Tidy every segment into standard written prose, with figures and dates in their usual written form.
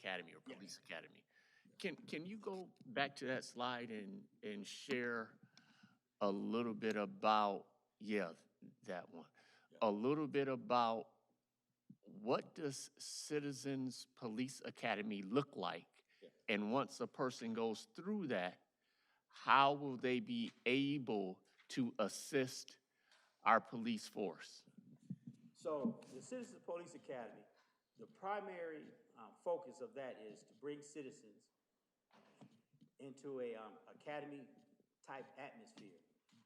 academy or Yes. police academy. Can you go back to that slide and share a little bit about, yeah, that one. Yeah. A little bit about what does Citizens Police Academy look like? Yeah. And once a person goes through that, how will they be able to assist our police force? So the Citizens Police Academy, the primary focus of that is to bring citizens into a academy type atmosphere.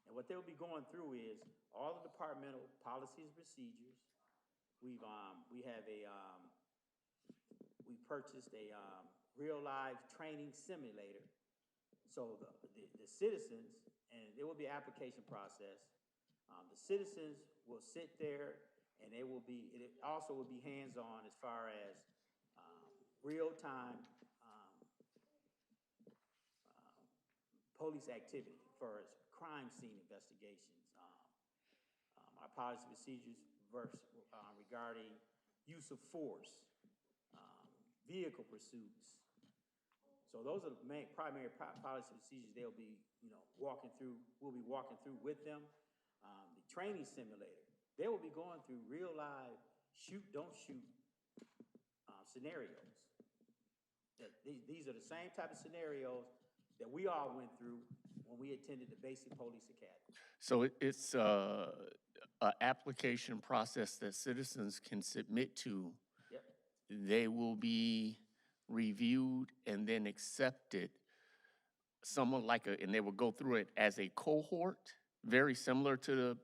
And what they'll be going through is all the departmental policies and procedures. We purchased a real live training simulator. So the citizens, and there will be an application process. The citizens will sit there, and it also will be hands-on as far as real-time police activity, for as crime scene investigations, our policy procedures regarding use of force, vehicle pursuits. So those are the main primary policy procedures they'll be, walking through. We'll be walking through with them. The training simulator, they will be going through real live shoot, don't shoot scenarios. These are the same type of scenarios that we all went through when we attended the basic police academy. So it's a application process that citizens can submit to. Yep. They will be reviewed and then accepted. And they will go through it as a cohort, very similar to the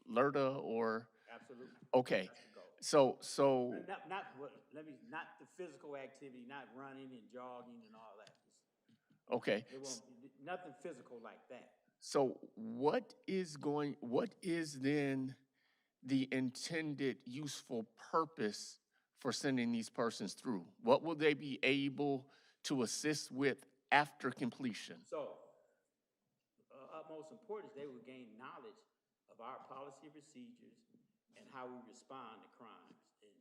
LERTA or, Absolutely. okay. That's the goal. So, Not the physical activity, not running and jogging and all that. okay. It won't be nothing physical like that. So what is then the intended useful purpose for sending these persons through? What will they be able to assist with after completion? So, utmost importance, they will gain knowledge of our policy and procedures and how we respond to crimes and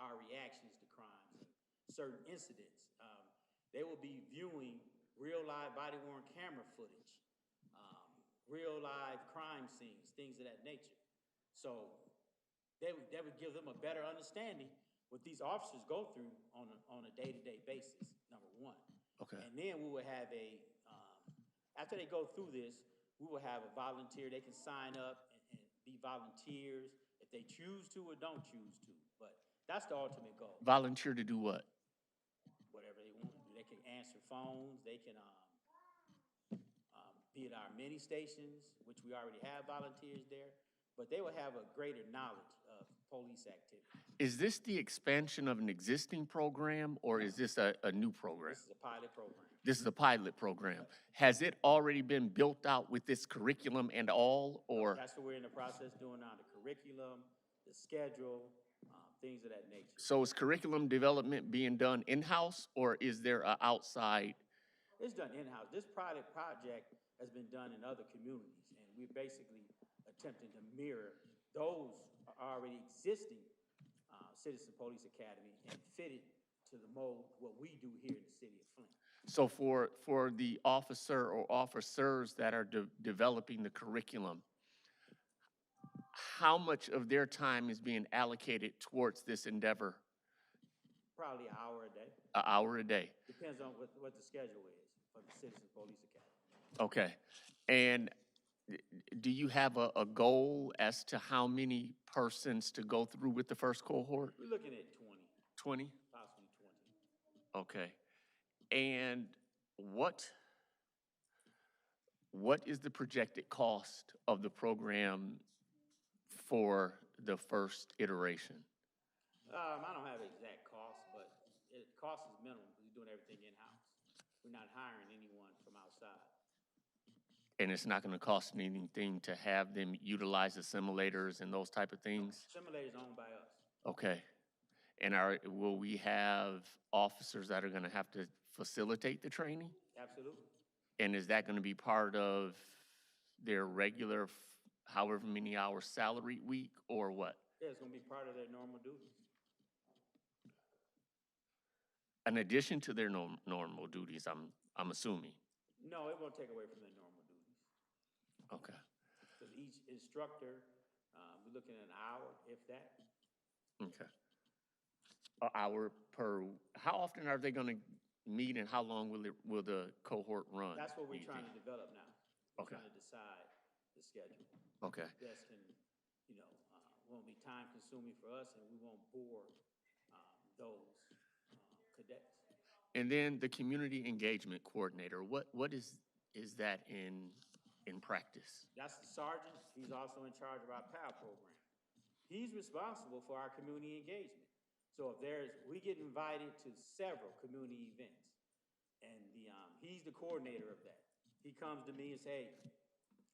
our reactions to crimes and certain incidents. They will be viewing real live body-worn camera footage, real live crime scenes, things of that nature. So that would give them a better understanding what these officers go through on a day-to-day basis, number one. Okay. And then we will have after they go through this, we will have a volunteer. They can sign up and be volunteers if they choose to or don't choose to. But that's the ultimate goal. Volunteer to do what? Whatever they want to do. They can answer phones. They can be at our mini stations, which we already have volunteers there. But they will have a greater knowledge of police activity. Is this the expansion of an existing program, or is this a new program? This is a pilot program. This is a pilot program. Has it already been built out with this curriculum and all, or? That's what we're in the process doing now, the curriculum, the schedule, things of that nature. So is curriculum development being done in-house, or is there an outside? It's done in-house. This pilot project has been done in other communities, and we're basically attempting to mirror those already existing Citizen Police Academy and fit it to the mold what we do here in the city of Flint. So for the officer or officers that are developing the curriculum, how much of their time is being allocated towards this endeavor? Probably an hour a day. An hour a day. Depends on what the schedule is for the Citizen Police Academy. Okay. And do you have a goal as to how many persons to go through with the first cohort? We're looking at 20. 20? Possibly 20. Okay. And what is the projected cost of the program for the first iteration? I don't have an exact cost, but cost is minimal because we're doing everything in-house. We're not hiring anyone from outside. And it's not going to cost anything to have them utilize the simulators and those type of things? Simulators owned by us. Okay. And will we have officers that are going to have to facilitate the training? Absolutely. And is that going to be part of their regular, however many hours salary week, or what? Yeah, it's going to be part of their normal duties. an addition to their normal duties, I'm assuming. No, it won't take away from their normal duties. Okay. Because each instructor, we're looking at an hour, if that. Okay. An hour per, how often are they gonna meet and how long will the cohort run? That's what do we're you trying think? to develop now. We're Okay. trying to decide the schedule. Okay. That's can, won't be time consuming for us and we won't bore, those, cadets. And then the community engagement coordinator, what is that in practice? That's the sergeant. He's also in charge of our PAL program. He's responsible for our community engagement. So if we get invited to several community events, and he's the coordinator of that. He comes to me and say, hey,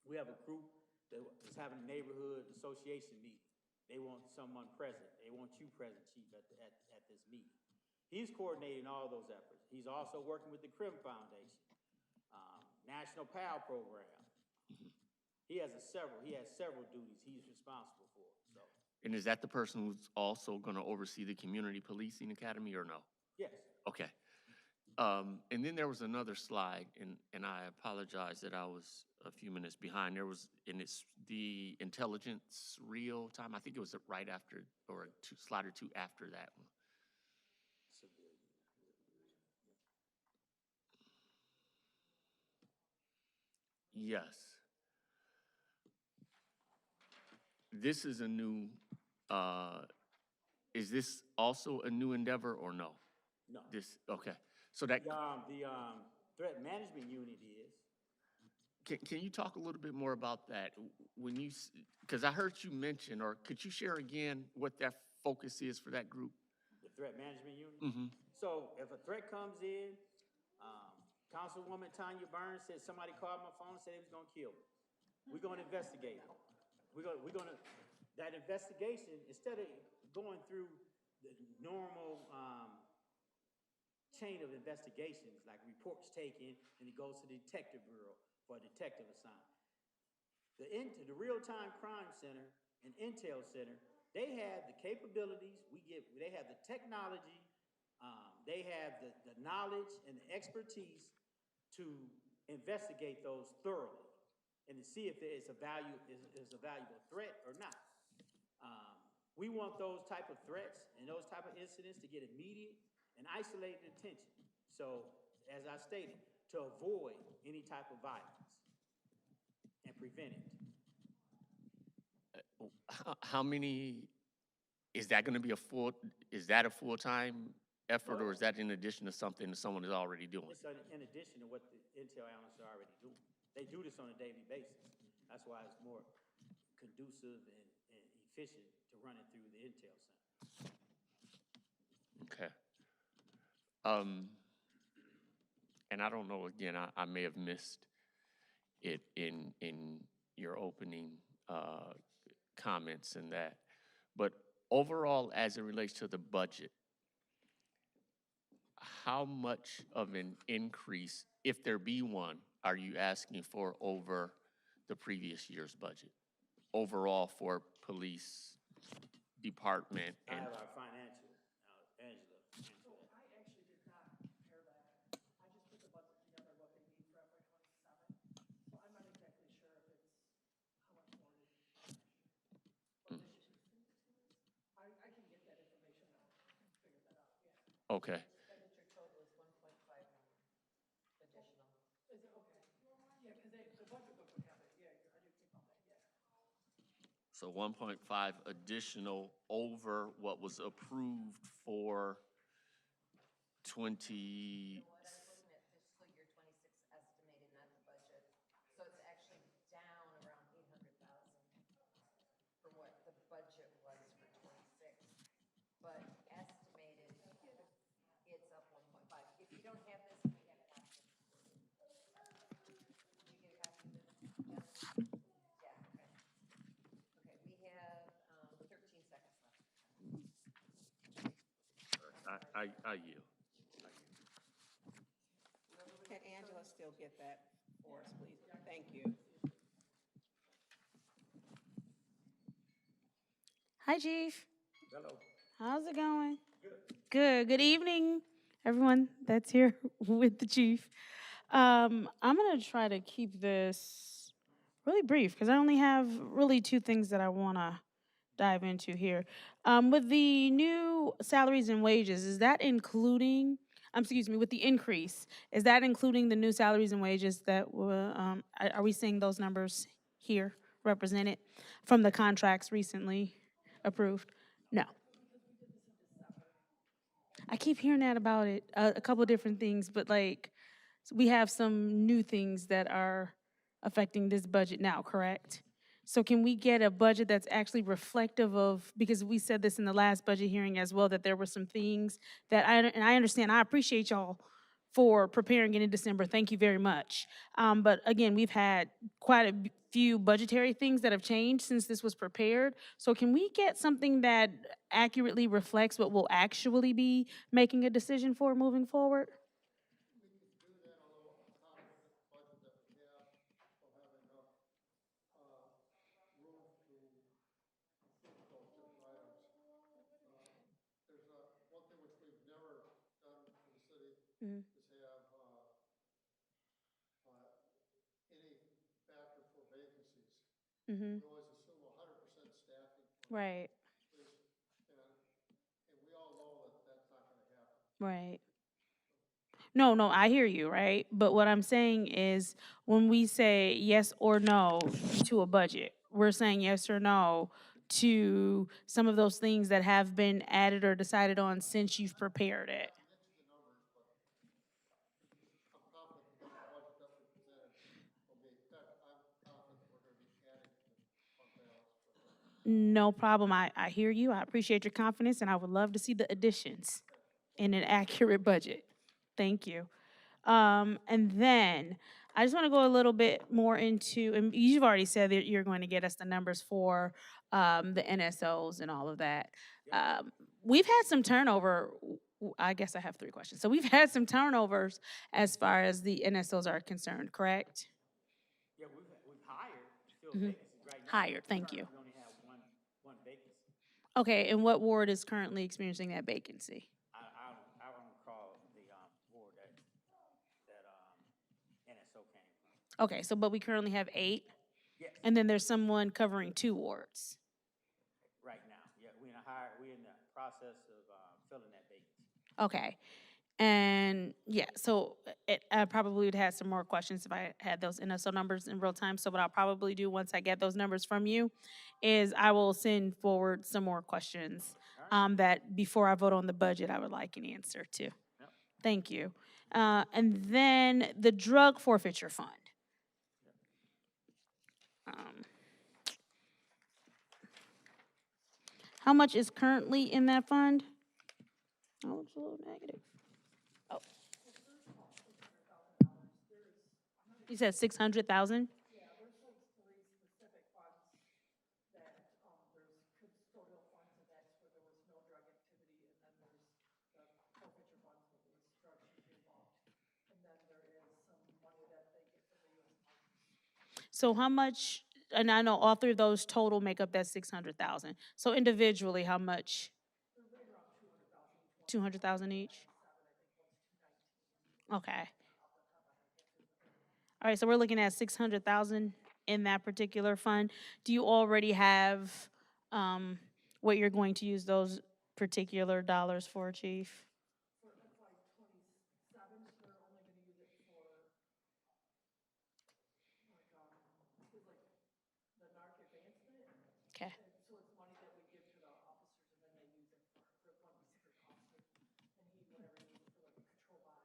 we have a group that is having a neighborhood association meeting. They want someone present. They want you present, Chief, at this meeting. He's coordinating all those efforts. He's also working with the Crim Foundation, National PAL program. He has several duties he's responsible for, so, And is that the person who's also gonna oversee the community policing academy or no? yes. Okay. And then there was another slide, and I apologize that I was a few minutes behind. And it's the intelligence real time. I think it was right after, or slide or two after that one. Yes. This is a new, is this also a new endeavor or no? No. Okay. So that, The threat management unit is, can you talk a little bit more about that? When you, because I heard you mention, or could you share again what that focus is for that group? the threat management unit. Mm-hmm. So if a threat comes in, Councilwoman Tanya Burns said somebody called my phone and said they was gonna kill me. We're gonna investigate it. That investigation, instead of going through the normal, chain of investigations, like reports taken, and it goes to the detective bureau for a detective assignment. The Real-Time Crime Center and Intel Center, they have the capabilities, they have the technology, they have the knowledge and the expertise to investigate those thoroughly and to see if there is a valuable threat or not. We want those type of threats and those type of incidents to get immediate and isolated attention. So, as I stated, to avoid any type of violence and prevent it. How many, is that gonna be is that a full-time effort, or is that in addition to something that someone is already doing? It's in addition to what the Intel analysts are already doing. They do this on a daily basis. That's why it's more conducive and efficient to run it through the Intel Center. Okay. And I don't know, again, I may have missed it in your opening comments and that, but overall, as it relates to the budget, how much of an increase, if there be one, are you asking for over the previous year's budget? Overall for police department I and, have our financial, Angela. I actually did not prepare that. I just put the budget together, what they need for FY '27. So I'm not exactly sure if it's, how much more it is next year. But this year, I can get that information and figure that out, yeah. okay. Expenditure total is 1.5 million additional. Is it, okay? Yeah, because the budget book would have it, yeah, I did keep on that, yeah. So 1.5 additional over what was approved for 20, What I was looking at fiscal year 26 estimated, not the budget. So it's actually down around 800,000 for what the budget was for 26. But estimated, it's up 1.5. If you don't have this, we have a copy. Did you get a copy of this? Yes? Yeah, okay. Okay, we have 13 seconds left. I yield. Can Angela still get that for us, please? Thank you. Hi, Chief. Hello. How's it going? Good. Good evening, everyone that's here with the chief. I'm gonna try to keep this really brief because I only have really two things that I wanna dive into here. With the new salaries and wages, is that including? Excuse me, with the increase, is that including the new salaries and wages that were? Are we seeing those numbers here represented from the contracts recently approved? No. I keep hearing that about it, a couple of different things, but like, we have some new things that are affecting this budget now, correct? So can we get a budget that's actually reflective of, because we said this in the last budget hearing as well, that there were some things that and I understand, I appreciate y'all for preparing it in December. Thank you very much. But again, we've had quite a few budgetary things that have changed since this was prepared. So can we get something that accurately reflects what we'll actually be making a decision for moving forward? Mhm. Mhm. Right. Right. No, no, I hear you, right? But what I'm saying is when we say yes or no to a budget, we're saying yes or no to some of those things that have been added or decided on since you've prepared it. No problem. I hear you. I appreciate your confidence, and I would love to see the additions in an accurate budget. Thank you. And then I just want to go a little bit more into, and you've already said that you're going to get us the numbers for the NSOs and all of that. We've had some turnover. I guess I have three questions. So we've had some turnovers as far as the NSOs are concerned, correct? Yeah, we've hired to fill Mhm. vacancies right now. Hired, thank you. Currently, we only have one vacancy. Okay, and what ward is currently experiencing that vacancy? I don't recall the, board that, NSO came from. Okay, so but we currently have 8, Yes, and then there's someone covering 2 wards. right now, yeah, we're in the process of, filling that vacancy. Okay. And yeah, so I probably would have some more questions if I had those NSO numbers in real time. So what I'll probably do once I get those numbers from you is I will send forward some more questions that before I vote on the budget, I would like an answer to. Yep. Thank you. And then the drug forfeiture fund. Um, how much is currently in that fund? Oh, it's a little negative. Oh. You said 600,000? Yeah, there's like three specific funds that, there's custodial funds, and that's where there was no drug activity, and then there's the forfeiture funds where there was drug usually involved. And then there is some money that they get from the US Marshals. So how much, and I know all three of those total make up that 600,000. So individually, how much? They're right around 200,000 each one. 200,000 each? Seven, I think one's 219. Okay. All right, so we're looking at 600,000 in that particular fund. Do you already have what you're going to use those particular dollars for, Chief? For FY 27, they're only gonna use it for, like, the narc advancement. Okay. And so it's money that we give to the officers, and then they use it for one secret officer, and he, whatever he uses for like a control buy.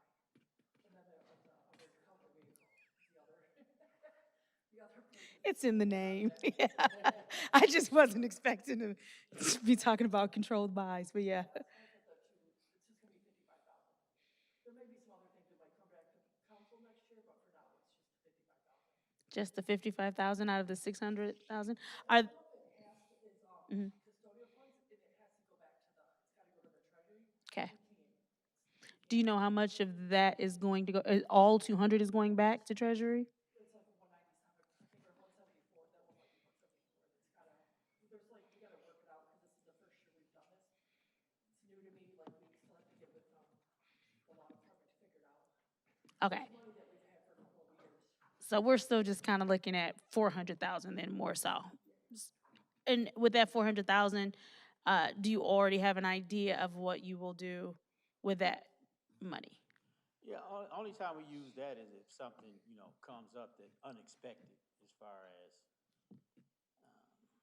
And then the other counter vehicle, the other, the other person. It's in the name. Yeah. I just wasn't expecting to be talking about controlled buys, but yeah. It's just gonna be 55,000. There may be some other things that might come back to council next year, but for now, it's just the 55,000. Just the 55,000 out of the 600,000? Are, Custodial funds, and it has to go back to it's gotta go to the treasury. okay. We can't, Do you know how much of that is going to go, all 200 is going back to Treasury? it's like a 197, I think, or 174, that one might be 174, there's like, we gotta work it out, because this is the first year we've done this. It's new to me, like, we still have to get with, the Okay. So we're still just kind of looking at 400,000 then more so. And with that 400,000, do you already have an idea of what you will do with that money? Yeah, only time we use that is if something, you know, comes up that unexpected as far as,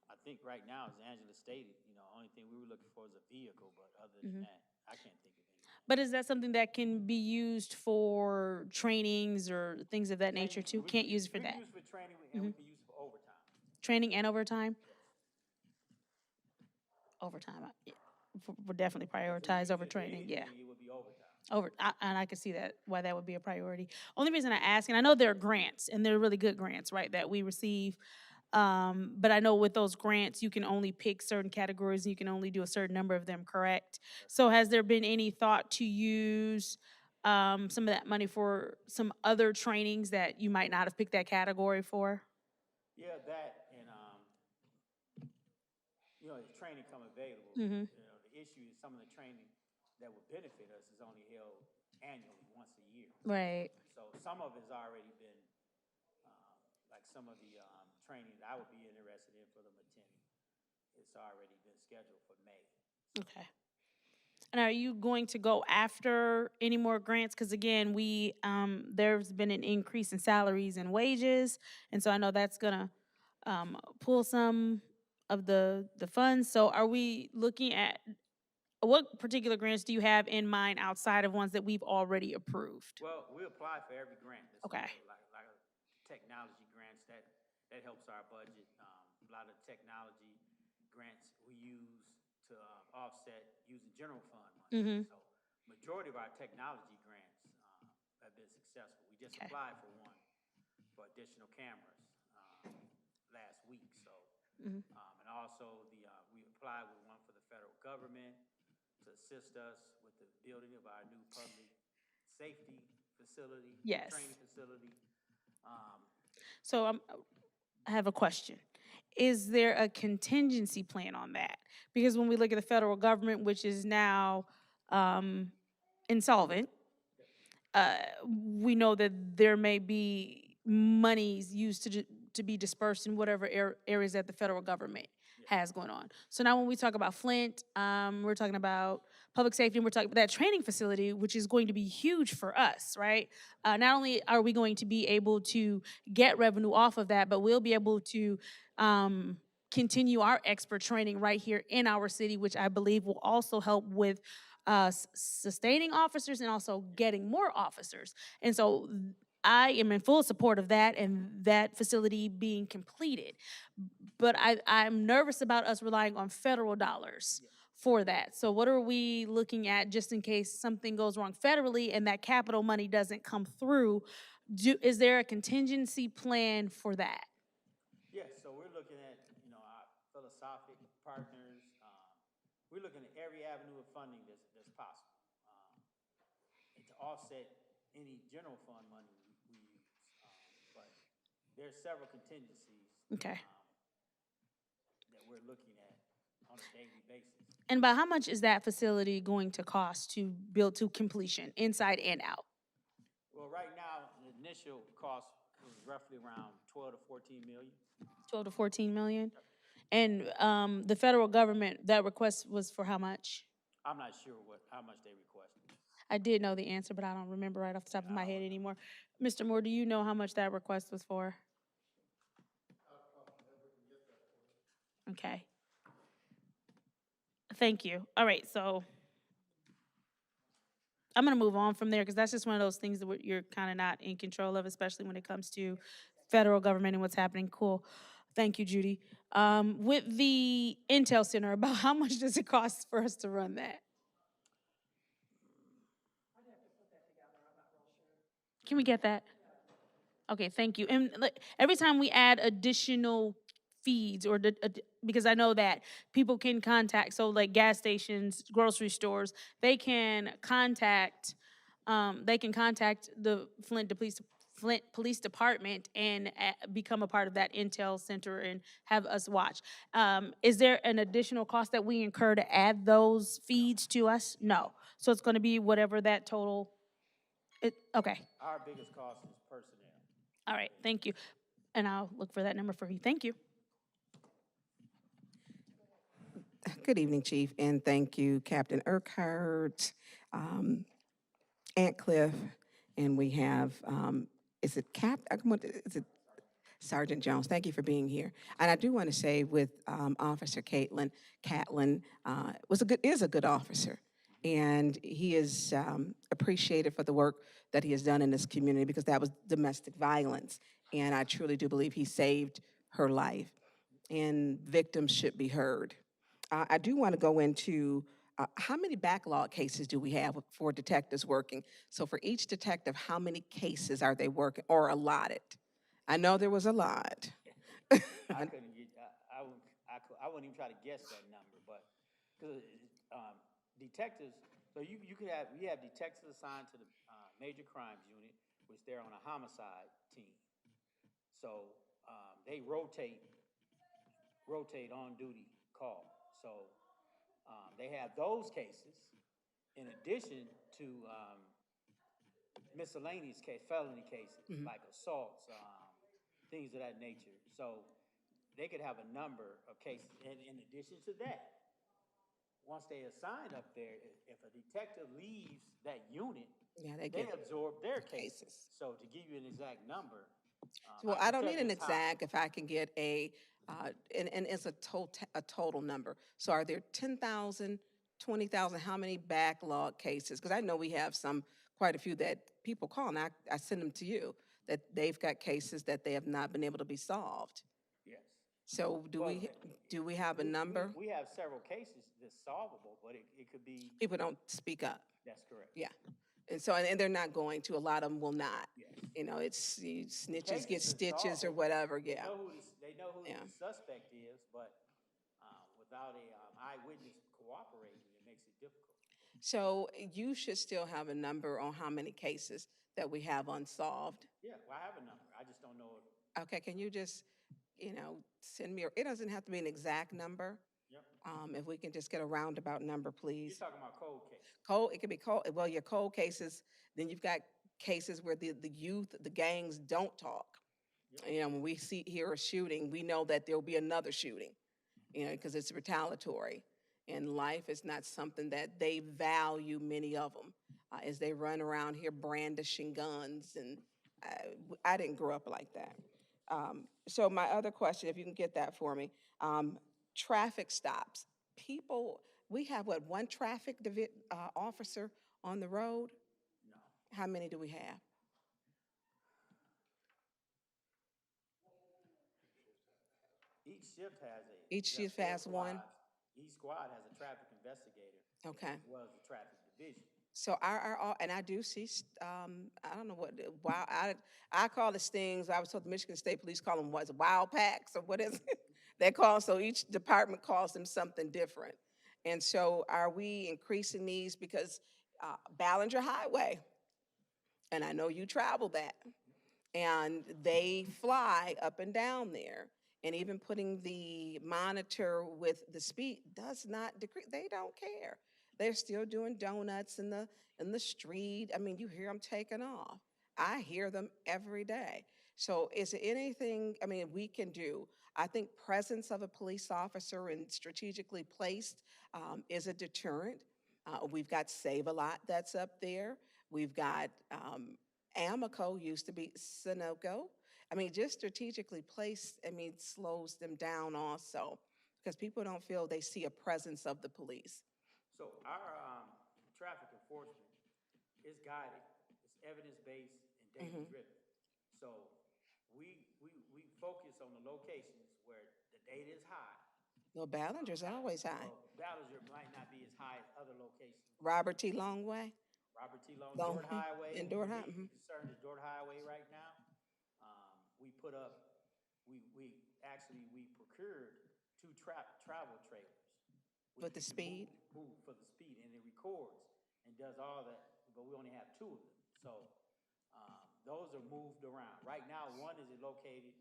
I think right now, as Angela stated, you know, only thing we were looking for is a vehicle, but other than that, I can't think of anything. But is that something that can be used for trainings or things of that nature too? We Can't can use it for we can that? use it for training and we can use it for overtime. Training and overtime? Overtime, yeah. We'll definitely prioritize over If for training, yeah. anything, it would be overtime. And I can see that, why that would be a priority. Only reason I ask, and I know there are grants, and they're really good grants, right, that we receive. But I know with those grants, you can only pick certain categories, and you can only do a certain number of them, correct? So has there been any thought to use, some of that money for some other trainings that you might not have picked that category for? Yeah, that and, you know, as training come available, Mhm. you know, the issue is some of the training that would benefit us is only held annually, once a year. Right. So some of it's already been, like some of the, training that I would be interested in for the McKinney, it's already been scheduled for May. Okay. And are you going to go after any more grants? Because again, there's been an increase in salaries and wages, and so I know that's gonna pull some of the funds. So are we looking at, what particular grants do you have in mind outside of ones that we've already approved? Well, we apply for every grant. That's Okay. Like technology grants, that helps our budget. A lot of technology grants we use to offset using general fund money. So majority of our technology grants have been successful. We just Okay. applied for one for additional cameras last week. So, and also we applied with one for the federal government to assist us with the building of our new public safety facility, Yes. training facility. So I have a question. Is there a contingency plan on that? Because when we look at the federal government, which is now insolvent, we know that there may be monies used to be dispersed in whatever areas that the federal government has going on. So now when we talk about Flint, we're talking about public safety, and we're talking about that training facility, which is going to be huge for us, right? Not only are we going to be able to get revenue off of that, but we'll be able to continue our expert training right here in our city, which I believe will also help with sustaining officers and also getting more officers. And so I am in full support of that and that facility being completed. But I'm nervous about us relying on federal dollars for that. So what are we looking at just in case something goes wrong federally and that capital money doesn't come through? Is there a contingency plan for that? Yes, so we're looking at, you know, our philosophic partners. We're looking at every avenue of funding that's possible, and to offset any general fund money we use. But there's several contingencies Okay. that we're looking at on a daily basis. And by how much is that facility going to cost to build to completion, inside and out? Well, right now, the initial cost was roughly around 12 to 14 million. 12 to 14 million? And the federal government, that request was for how much? I'm not sure how much they requested. I did know the answer, but I don't remember right off the top of my head anymore. Mr. Moore, do you know how much that request was for? Okay. Thank you. All right, so I'm gonna move on from there because that's just one of those things that you're kind of not in control of, especially when it comes to federal government and what's happening. Cool. Thank you, Judy. With the Intel Center, about how much does it cost for us to run that? Can we get that? Okay, thank you. And every time we add additional feeds because I know that people can contact, so like gas stations, grocery stores, they can contact the Flint Police Department and become a part of that Intel Center and have us watch. Is there an additional cost that we incur to add those feeds to us? No. So it's going to be whatever that total Okay, Our biggest cost is personnel. all right, thank you. And I'll look for that number for you. Thank you. Good evening, Chief, and thank you, Captain Urquhart, Aunt Cliff, and we have, is it is it Sergeant Jones? Thank you for being here. And I do want to say with Officer Catlin is a good officer. And he is appreciated for the work that he has done in this community because that was domestic violence. And I truly do believe he saved her life. And victims should be heard. I do want to go into how many backlog cases do we have for detectives working? So for each detective, how many cases are they working or allotted? I know there was a lot. I couldn't get, I wouldn't even try to guess that number, but, because, detectives, so you could have, we have detectives assigned to the, major crimes unit, which they're on a homicide team. So, they rotate on duty call. So, they have those cases in addition to, miscellaneous felony cases, like assaults, things of that nature. So they could have a number of cases. And in addition to that, once they assign up there, if a detective leaves that unit, Yeah, they they get absorb their cases. cases. So to give you an exact number, Well, I I can don't tell need you an it's high. exact if I can get and it's a total number. So are there 10,000, 20,000? How many backlog cases? Because I know we have quite a few that people call, and I send them to you, that they've got cases that they have not been able to be solved. Yes. So Well, do we have a number? We have several cases that's solvable, but it could be, People don't speak up. that's correct. Yeah. And so, and they're not going to, a lot of them will not. Yes. You know, snitches Cases get are stitches or solvable. whatever, They yeah. know they know who Yeah. the suspect is, but without a eyewitness cooperating, it makes it difficult. So you should still have a number on how many cases that we have unsolved. Yeah, well, I have a number. I just don't know if, Okay, can you just, send me, it doesn't have to be an exact number. yep. If we can just get a roundabout number, You're please. talking about cold case. It could be well, your cold cases, then you've got cases where the youth, the gangs don't talk. When we hear a shooting, we know that there'll be another shooting, because it's retaliatory. And life is not something that they value, many of them, as they run around here brandishing guns. And I didn't grow up like that. So my other question, if you can get that for me, traffic stops. We have one traffic officer on the road? No. How many do we have? Each shift has Each there are shift four has one? squads. Each squad has a traffic investigator. Okay. As well as the traffic division. So and I do see, I don't know what, I call it stings. I was told the Michigan State Police call them wild packs, or what is it? They call, so each department calls them something different. And so are we increasing these because Ballinger Highway, and I know you travel that, and they fly up and down there. And even putting the monitor with the speed does not decrease. They don't care. They're still doing donuts in the street. I mean, you hear them taking off. I hear them every day. So is there anything, we can do? I think presence of a police officer and strategically placed is a deterrent. We've got Save-A-Lot that's up there. We've got Amico, used to be Sunoco. Just strategically placed, slows them down also, because people don't feel they see a presence of the police. So our traffic enforcement is guided, it's evidence-based and data-driven. So we focus on the locations where the data is high. Well, Ballinger's always high. Well, Ballinger might not be as high as other locations. Robert T. Longway? Robert T. Long, Long- Dort Highway. and Dort we're High- concerned is Dort Highway right now. We put up, we procured 2 travel trailers. With the speed? Move for the speed, and it records and does all that, but we only have 2 of them. So those are moved around. Right now, one is located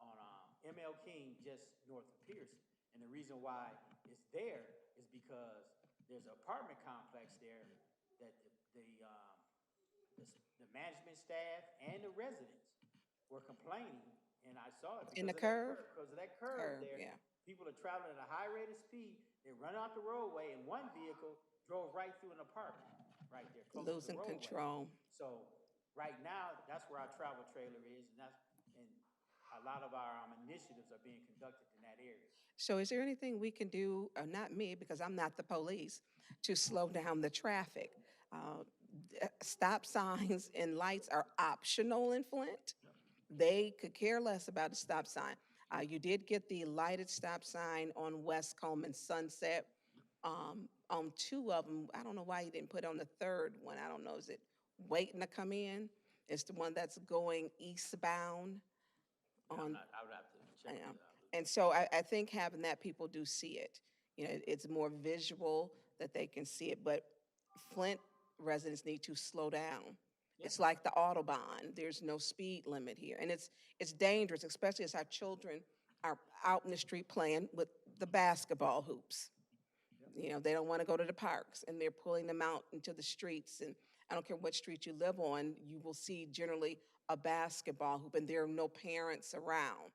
on ML King, just north of Pearson. And the reason why it's there is because there's an apartment complex there that the management staff and the residents were complaining, and I saw it In the because of that curve? curve, because of that curve Curve, there. yeah. People are traveling at a high rate of speed, they run out the roadway, and one vehicle drove right through an apartment, right there, close to the Losing roadway. control. So, right now, that's where our travel trailer is, and a lot of our initiatives are being conducted in that area. So is there anything we can do, not me, because I'm not the police, to slow down the traffic? Uh, Stop signs and lights are optional in Flint. They could care less about the stop sign. You did get the lighted stop sign on West Coleman Sunset. On two of them, I don't know why you didn't put on the third one. I don't know, is it waiting to come in? It's the one that's going eastbound on. I would have to check Yeah. it out. And so I think having that, people do see it. You know, it's more visual that they can see it, but Flint residents need to slow down. It's like the Autobahn. There's no speed limit here. And it's dangerous, especially as our children are out in the street playing with the basketball hoops. You know, they don't want to go to the parks and they're pulling them out into the streets. And I don't care what street you live on, you will see generally a basketball hoop and there are no parents around.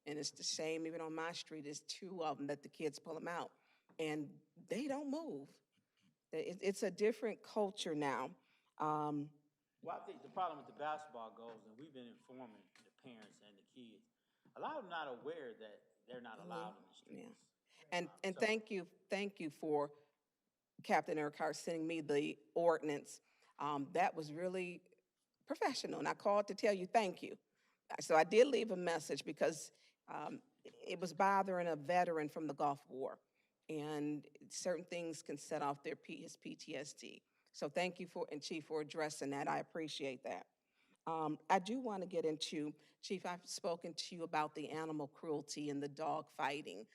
And it's the same even on my street. There's two of them that the kids pull them out and they don't move. It's a different culture now. Well, I think the problem with the basketball goals, and we've been informing the parents and the kids, a lot of them not aware that they're not allowed in the Yeah. streets. And So- thank you for Captain Urquhart sending me the ordinance. That was really professional, and I called to tell you thank you. So I did leave a message because it was bothering a veteran from the Gulf War, and certain things can set off his PTSD. So thank you and Chief for addressing that. I appreciate that. I do want to get into, Chief, I've spoken to you about the animal cruelty and the dog fighting.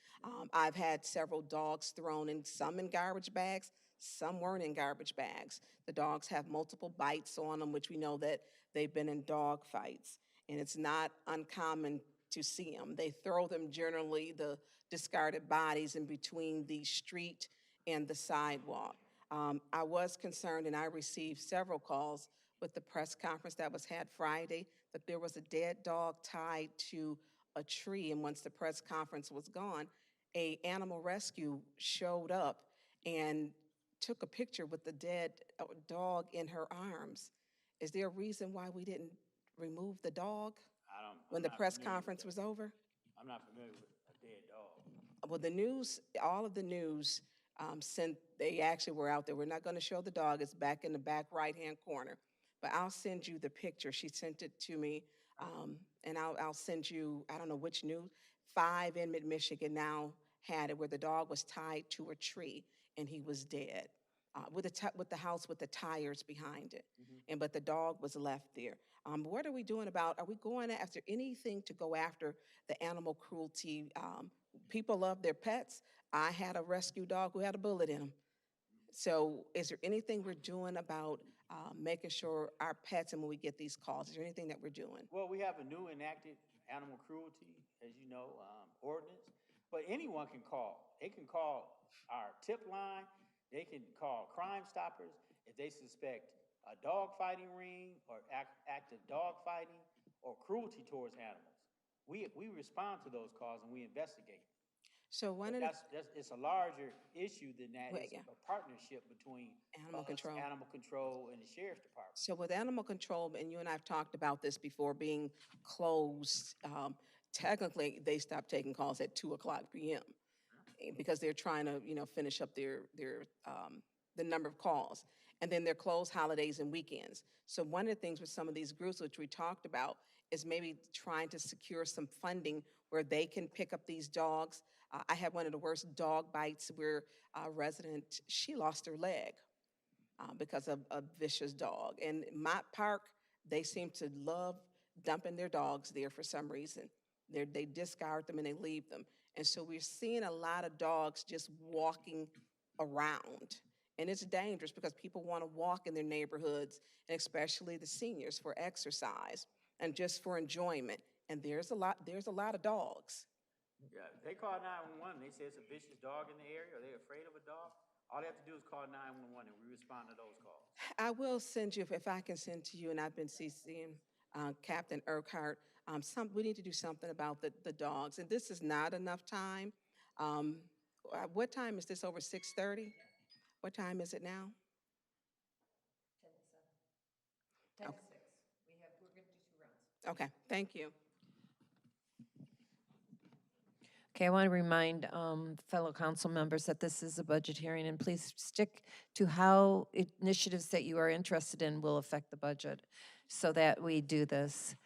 I've had several dogs thrown in, some in garbage bags, some weren't in garbage bags. The dogs have multiple bites on them, which we know that they've been in dog fights. And it's not uncommon to see them. They throw them generally, the discarded bodies, in between the street and the sidewalk. I was concerned, and I received several calls with the press conference that was had Friday, that there was a dead dog tied to a tree. And once the press conference was gone, a animal rescue showed up and took a picture with the dead dog in her arms. Is there a reason why we didn't remove the dog when the press conference was over? I'm not familiar with a dead dog. Well, the news, all of the news they actually were out there. We're not going to show the dog. It's back in the back right-hand corner. But I'll send you the picture. She sent it to me. And I'll send you, I don't know which news, 5 in Mid-Michigan now had it where the dog was tied to a tree and he was dead. With the house with the tires behind it. But the dog was left there. What are we doing are we going after anything to go after the animal cruelty? People love their pets. I had a rescue dog who had a bullet in him. So is there anything we're doing about making sure our pets, and when we get these calls, is there anything that we're doing? Well, we have a new enacted animal cruelty, as you know, ordinance, but anyone can call. They can call our tip line, they can call Crime Stoppers if they suspect a dog fighting ring or active dog fighting or cruelty towards animals. We respond to those calls and we investigate. So one of But it's a larger issue than that. Well, It's yeah. a partnership between Animal us, control. animal control, and the sheriff's department. So with animal control, and you and I have talked about this before, being closed, technically, they stop taking calls at 2:00 p.m. Because they're trying to, finish up the number of calls. And then they're closed holidays and weekends. So one of the things with some of these groups, which we talked about, is maybe trying to secure some funding where they can pick up these dogs. I had one of the worst dog bites where a resident, she lost her leg because of a vicious dog. And Mott Park, they seem to love dumping their dogs there for some reason. They discard them and they leave them. And so we're seeing a lot of dogs just walking around. And it's dangerous because people want to walk in their neighborhoods, and especially the seniors, for exercise and just for enjoyment. And there's a lot of dogs. Yeah, they call 911, they say it's a vicious dog in the area, are they afraid of a dog? All they have to do is call 911 and we respond to those calls. I will send you, if I can send to you, and I've been CCing Captain Urquhart, we need to do something about the dogs, and this is not enough time. What time is this, over 6:30? What time is it now? 10 to 7. 10 to 6. We're going to do 2 rounds. Okay, thank you. Okay, I want to remind fellow council members that this is a budget hearing, and please stick to how initiatives that you are interested in will affect the budget so that we do this.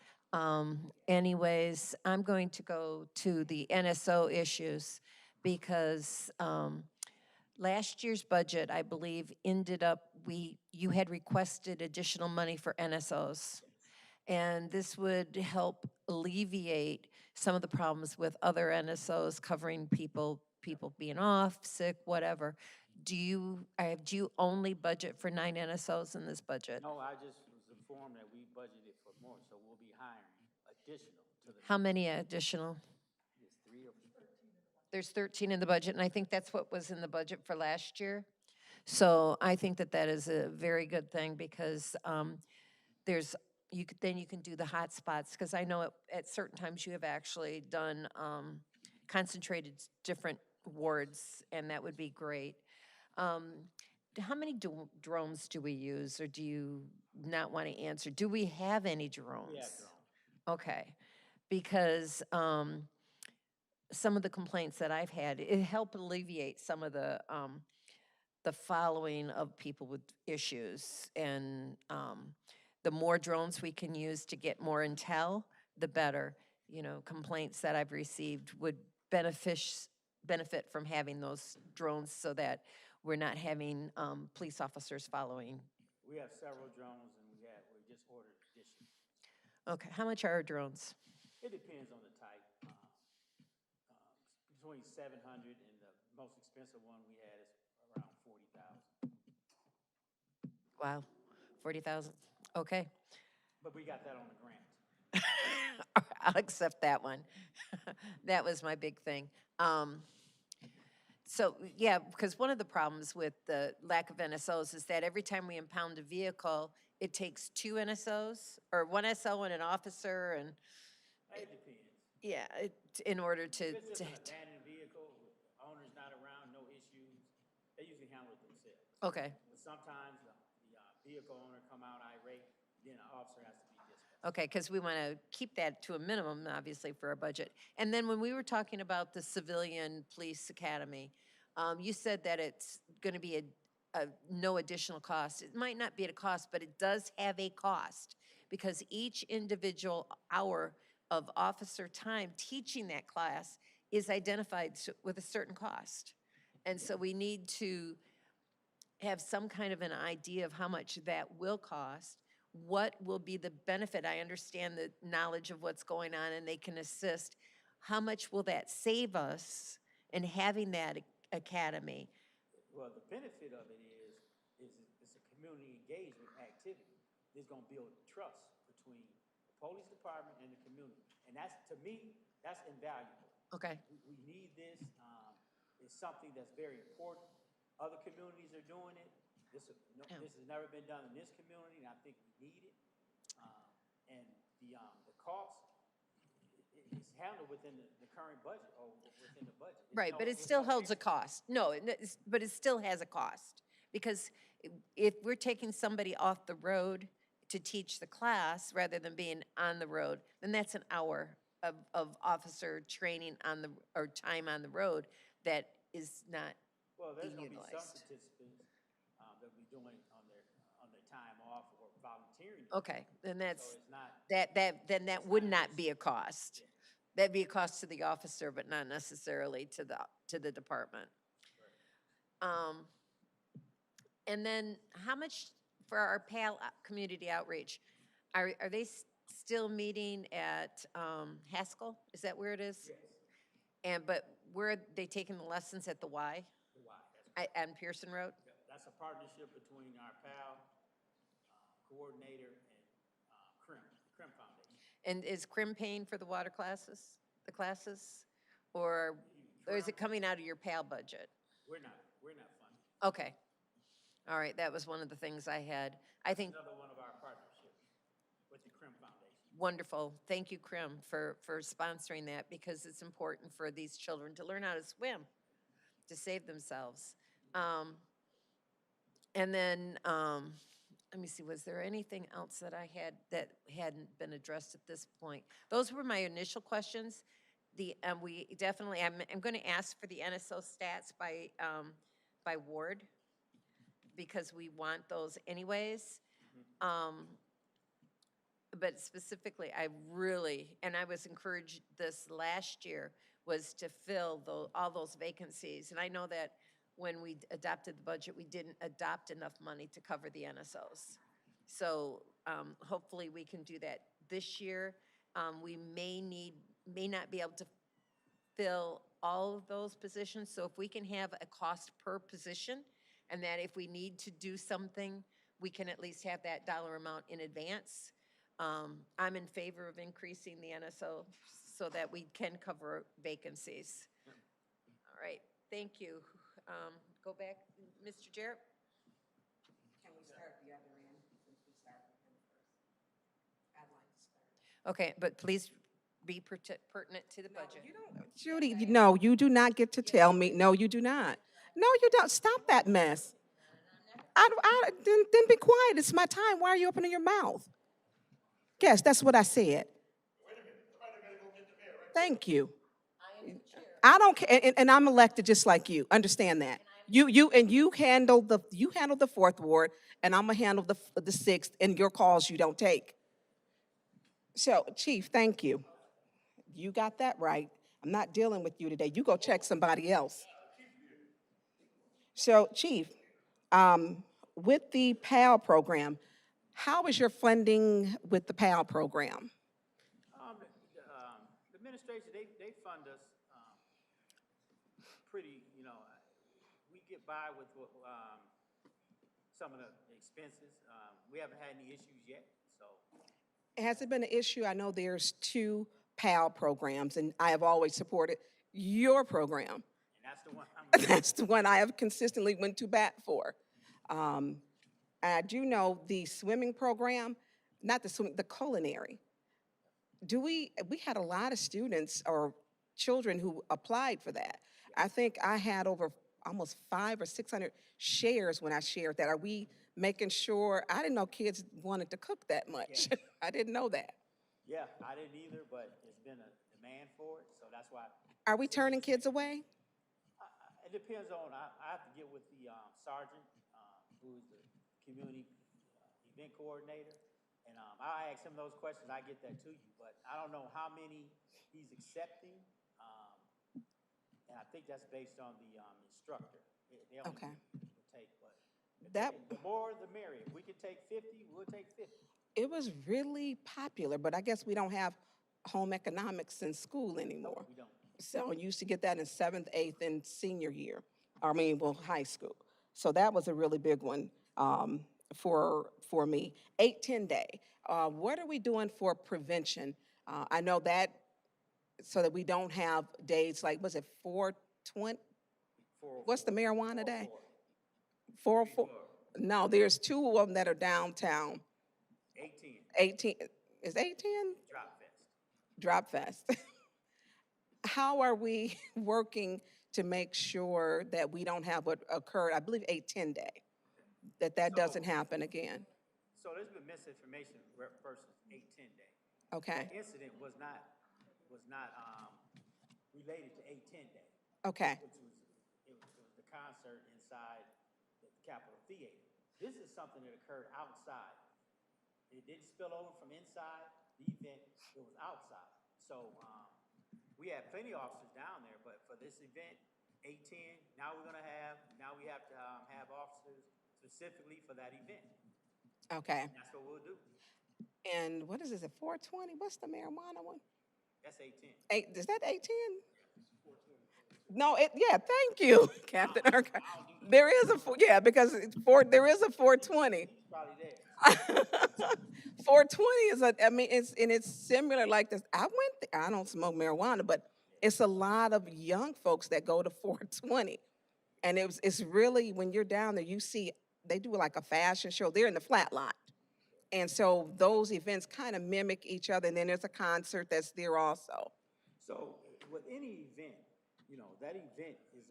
Anyways, I'm going to go to the NSO issues because last year's budget, I believe, ended up, you had requested additional money for NSOs. And this would help alleviate some of the problems with other NSOs covering people being off, sick, whatever. Do you only budget for 9 NSOs in this budget? No, I just was informed that we budgeted for more, so we'll be hiring additional to the. How many additional? There's 3 or 4. There's 13 in the budget, and I think that's what was in the budget for last year. So I think that that is a very good thing because then you can do the hot spots, because I know at certain times you have actually done concentrated different wards, and that would be great. How many drones do we use, or do you not want to answer? Do we have any drones? We have drones. Okay, because some of the complaints that I've had, it helped alleviate some of the following of people with issues, and the more drones we can use to get more intel, the better. You know, complaints that I've received would benefit from having those drones so that we're not having police officers following. We have several drones and we just ordered additional. Okay, how much are our drones? It depends on the type. Between 700 and the most expensive one we had is around 40,000. Wow, 40,000, okay. But we got that on the grant. I'll accept that one. That was my big thing. So, yeah, because one of the problems with the lack of NSOs is that every time we impound a vehicle, it takes 2 NSOs, or 1 SO and an officer, and, It depends. yeah, in order to, If it's just an abandoned vehicle, with the owner's not around, no issues, they usually handle it themselves. okay, But sometimes the vehicle owner come out irate, then an officer has to be dispatched. okay, because we want to keep that to a minimum, obviously, for our budget. And then when we were talking about the civilian police academy, you said that it's going to be a no additional cost. It might not be at a cost, but it does have a cost, because each individual hour of officer time teaching that class is identified with a certain cost. And so we need to have some kind of an idea of how much that will cost. What will be the benefit? I understand the knowledge of what's going on and they can assist. How much will that save us in having that academy? Well, the benefit of it is it's a community engagement activity. It's gonna build trust between the police department and the community. And that's, to me, that's invaluable. Okay, We need this. It's something that's very important. Other communities are doing it. This has never been done in this community, and I think we need it. And the cost is handled within the current budget, or within the budget. right, but it still holds a cost. No, but it still has a cost. Because if we're taking somebody off the road to teach the class rather than being on the road, then that's an hour of officer training or time on the road that is not Well, there's being gonna be some utilized. participants that will be doing it on their time off or volunteering. Okay, then So that's, it's not, then that would not be a cost. That'd be a cost to the officer, but not necessarily to the department. And then how much for our PAL community outreach? Are they still meeting at Haskell? Is that where it is? yes, But where are they taking the lessons at the Y the why. That's on Pearson Road? That's a partnership between our PAL coordinator and CRIM Foundation. And is Crim paying for the water classes, Or is it coming out of your PAL budget? We're not funding. Okay. All right, that was one of the things I had. I think, Another one of our partnerships with the Crim Foundation. wonderful. Thank you, Crim, for sponsoring that because it's important for these children to learn how to swim, to save themselves. And then, let me see, was there anything else that I had that hadn't been addressed at this point? Those were my initial questions. We definitely, I'm going to ask for the NSO stats by ward because we want those anyways. But specifically, I really, and I was encouraged this last year, was to fill all those vacancies. And I know that when we adopted the budget, we didn't adopt enough money to cover the NSOs. So hopefully we can do that this year. We may not be able to fill all of those positions. So if we can have a cost per position, and that if we need to do something, we can at least have that dollar amount in advance. I'm in favor of increasing the NSO so that we can cover vacancies. All right, thank you. Go back, Mr. Jarrett? Can we start the other end, since we started with him first? I'd like to start. Okay, but please be pertinent to the budget. Judy, no, you do not get to tell me, no, you do not. No, you don't, stop that mess. Then be quiet, it's my time, why are you opening your mouth? Yes, that's what I said. Thank you. I don't care, and I'm elected just like you, understand that. You handle the fourth ward, and I'm gonna handle the sixth, and your calls you don't take. So, Chief, thank you. You got that right. I'm not dealing with you today. You go check somebody else. So, Chief, with the PAL program, how is your funding with the PAL program? The administration, they fund us pretty, we get by with some of the expenses. We haven't had any issues yet, so. Has it been an issue? I know there's 2 PAL programs, and I have always supported your program. And that's the one That's the one I have consistently went to bat for. I do know the swimming program, not the swimming, the culinary. We had a lot of students or children who applied for that. I think I had over almost 500 or 600 shares when I shared that. Are we making sure, I didn't know kids wanted to cook that much. I didn't know that. Yeah, I didn't either, but there's been a demand for it, so that's why. Are we turning kids away? It depends on, I have to get with the sergeant, who is the community event coordinator, and I'll ask him those questions, I get that to you, but I don't know how many he's accepting, and I think that's based on the instructor. They only Okay. will take, but That, the more the merrier. If we can take 50, we'll take 50. it was really popular, but I guess we don't have home economics in school anymore. We don't. So you used to get that in 7th, 8th, and senior year, high school. So that was a really big one for me. 8-10 day, what are we doing for prevention? I know that, so that we don't have days like, was it 420? What's the marijuana day? 404? No, there's 2 of them that are downtown. 18, is 810? Drop Fest. Drop Fest. How are we working to make sure that we don't have what occurred, I believe 8-10 day, that doesn't happen again? So there's been misinformation versus 8-10 day. Okay, That incident was not related to 8-10 day, okay, which was the concert inside the Capitol Theater. This is something that occurred outside. It didn't spill over from inside the event, it was outside. So we had plenty of officers down there, but for this event, 8-10, now we have to have officers specifically for that event. okay. And that's what we'll do. And what is this, a 420? What's the marijuana one? That's 8-10. Is that 810? No, yeah, thank you, Captain Urquhart. There is because there is a 420. Probably there. 420 is it's similar like this. I don't smoke marijuana, but it's a lot of young folks that go to 420. And it's really, when you're down there, you see, they do like a fashion show. They're in the flat lot. And so those events kind of mimic each other. And then there's a concert that's there also. So with any event, you know, that event is,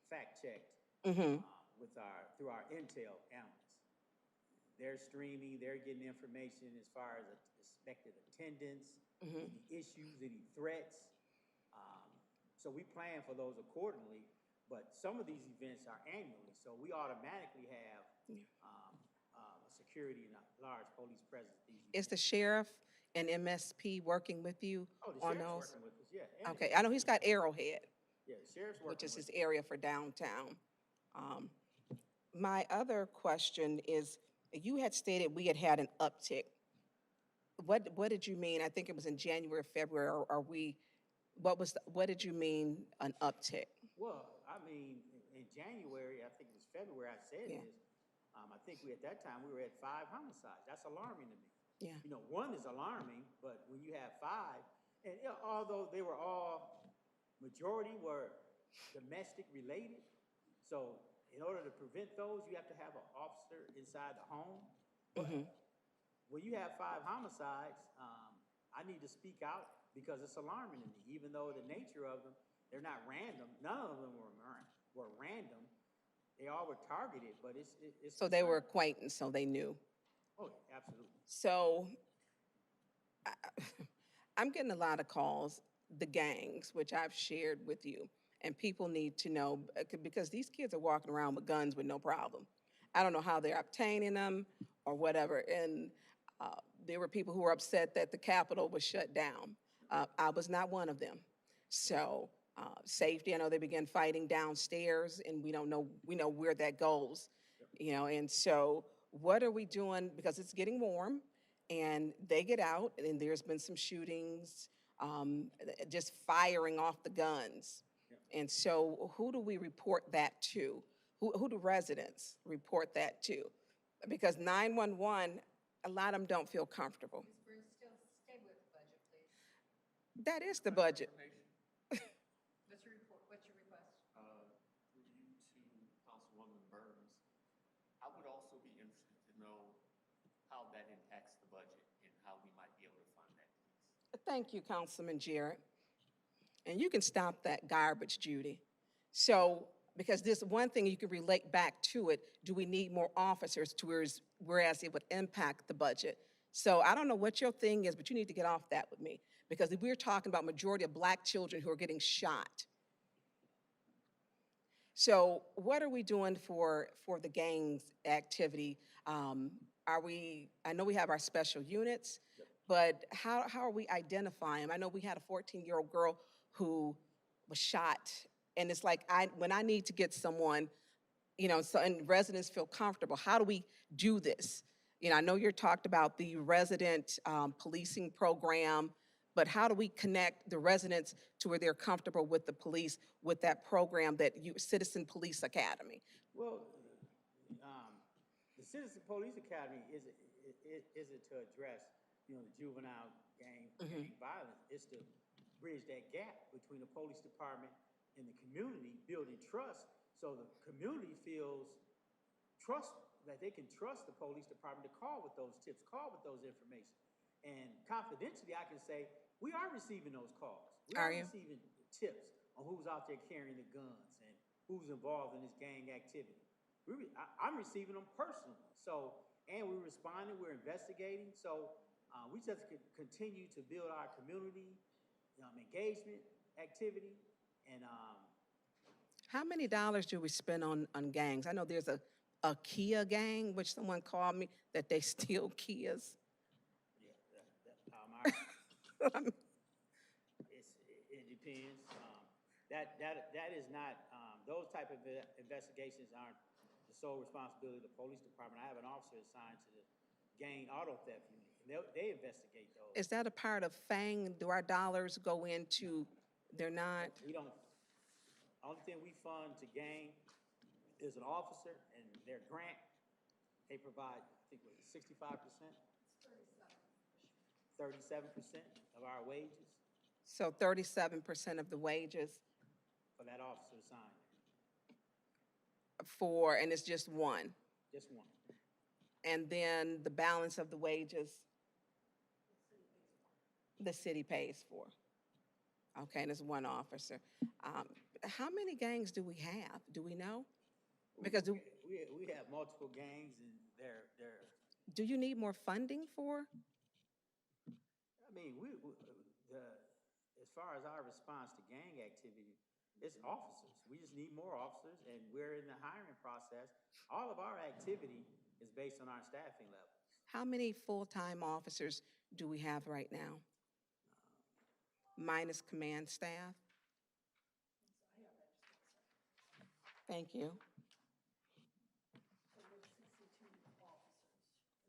fact-checked, through our intel analysts. They're streaming, they're getting information as far as expected attendance, any issues, any threats. So we plan for those accordingly, but some of these events are annually, so we automatically have, security and a large police presence at these Is events. the sheriff and MSP working with you Oh, the on sheriff's those? working with us, yeah. and Okay, I know he's got Arrowhead, Yeah, the sheriff's working which is with his area for downtown. My other question is, you had stated we had had an uptick. What did you mean? I think it was in January, February, or are we, what did you mean, an uptick? Well, I mean, in January, I think it was February, I said Yeah. this. I think at that time, we were at 5 homicides. That's alarming to me. Yeah. You know, one is alarming, but when you have 5, and although they were all, majority were domestic related, so in order to prevent those, you have to have an officer inside the home. But when you have 5 homicides, I need to speak out because it's alarming to me, even though the nature of them, they're not random. None of them were random. They all were targeted, but it's. So they were concerning. acquaintance, so they knew. Oh, absolutely. So I'm getting a lot of calls, the gangs, which I've shared with you, and people need to know, because these kids are walking around with guns with no problem. I don't know how they're obtaining them or whatever, and there were people who were upset that the Capitol was shut down. I was not one of them. So safety, I know they began fighting downstairs, and we know where that goes, you know, and so what are we doing? Because it's getting warm, and they get out, and there's been some shootings, just firing off the guns. And so who do we report that to? Who do residents report that to? Because 911, a lot of them don't feel comfortable. Ms. Bernstein, stay with the budget, please. That is the budget. What's your report, what's your request? Through you to Councilwoman Burns, I would also be interested to know how that impacts the budget and how we might be able to fund that, please. Thank you, Councilman Jarrett. And you can stop that garbage, Judy. So, because this one thing you can relate back to it, do we need more officers to whereas it would impact the budget? So I don't know what your thing is, but you need to get off that with me. Because if we're talking about majority of Black children who are getting shot. So what are we doing for the gangs activity? I know we have our special units, but how are we identifying them? I know we had a 14-year-old girl who was shot, and it's like, when I need to get someone, you know, so, and residents feel comfortable, how do we do this? You know, I know you talked about the resident policing program, but how do we connect the residents to where they're comfortable with the police, with that program Citizen Police Academy? Well, the Citizen Police Academy isn't to address, you know, the juvenile gang violence. It's to bridge that gap between the police department and the community, building trust, so the community feels that they can trust the police department to call with those tips, call with those information. And confidentially, I can say, we are receiving those calls. We Are you? receiving tips on who's out there carrying the guns and who's involved in this gang activity. I'm receiving them personally. So, and we're responding, we're investigating. So we just continue to build our community engagement activity. And How many dollars do we spend on gangs? I know there's a Kia gang, which someone called me, that they steal Kias. it depends. That is not, those type of investigations aren't the sole responsibility of the police department. I have an officer assigned to the gang auto theft unit. They investigate those. Is that a part of FANG? Do our dollars go into, they're not? We don't, only thing we fund to gang is an officer and their grant. They provide, I think, what, 65%? 37% of our wages So 37% of the wages. for that officer assigned. and it's just one. Just one. And then the balance of the wages, the city pays for. Okay, and it's one officer. How many gangs do we have? Do we know? Because We have multiple gangs and they're, do you need more funding for? I mean, as far as our response to gang activity, it's officers. We just need more officers and we're in the hiring process. All of our activity is based on our staffing levels. How many full-time officers do we have right now? Minus command staff? Thank you. So there's 62 officers,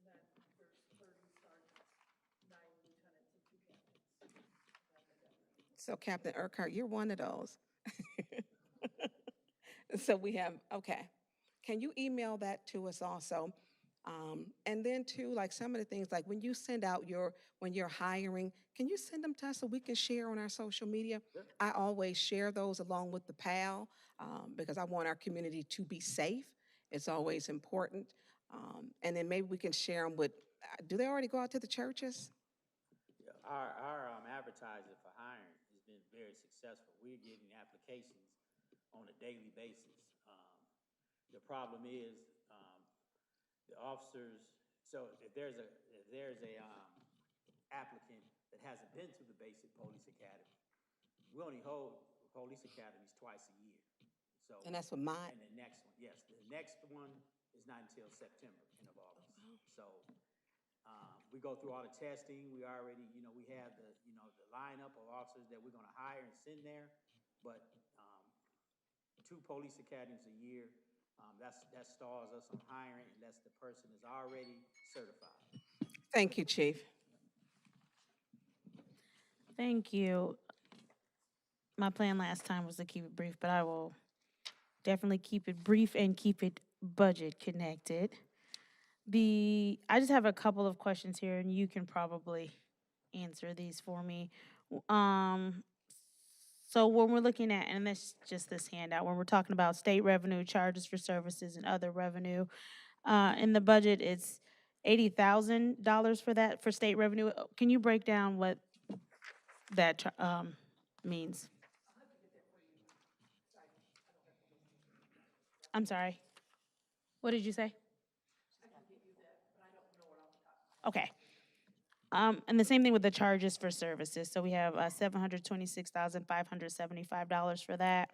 and then there's 30 sergeants, 9 lieutenants, and 2 captains. And then the deputy. So Captain Urquhart, you're one of those. So we have, okay. Can you email that to us also? And then too, like some of the things, like when you send out when you're hiring, can you send them to us so we can share on our social media? I always share those along with the PAL, because I want our community to be safe. It's always important. And then maybe we can share them with, do they already go out to the churches? Yeah, our advertising for hiring has been very successful. We're getting applications on a daily basis. The problem is, the officers, so if there's a applicant that hasn't been to the basic police academy, we only hold police academies twice a year. So. And that's what mine, And the next one, yes, the next one is not until September, end of August. So, we go through all the testing, we already, we have the lineup of officers that we're gonna hire and send there, but, 2 police academies a year, that stalls us on hiring unless the person is already certified. thank you, Chief. Thank you. My plan last time was to keep it brief, but I will definitely keep it brief and keep it budget connected. I just have a couple of questions here, and you can probably answer these for me. So when we're looking at, and that's just this handout, when we're talking about state revenue, charges for services, and other revenue, in the budget, it's $80,000 for that, for state revenue. Can you break down what that means? I'm sorry. What did you say? Okay. And the same thing with the charges for services. So we have $726,575 for that.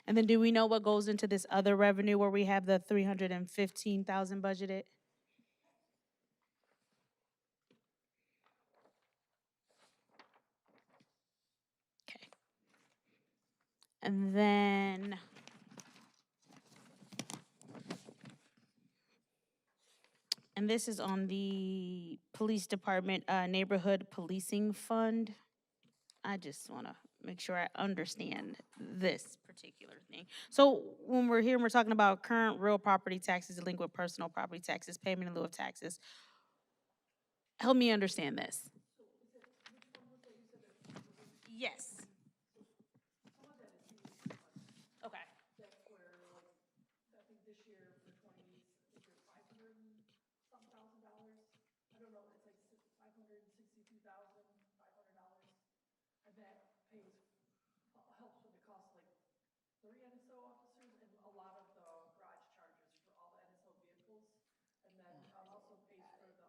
And then do we know what goes into this other revenue where we have the $315,000 budgeted? Okay. And then and this is on the police department neighborhood policing fund. I just want to make sure I understand this particular thing. So when we're here and we're talking about current real property taxes, delinquent personal property taxes, payment in lieu of taxes, help me understand this. Yes. Okay. That's where, like, I think this year for 20s, I think you're 500 and some $1,000. I don't know, it's like $562,500. And that pays, helps with the cost of like 3 NSO officers and a lot of the garage charges for all the NSO vehicles. And then also pays for the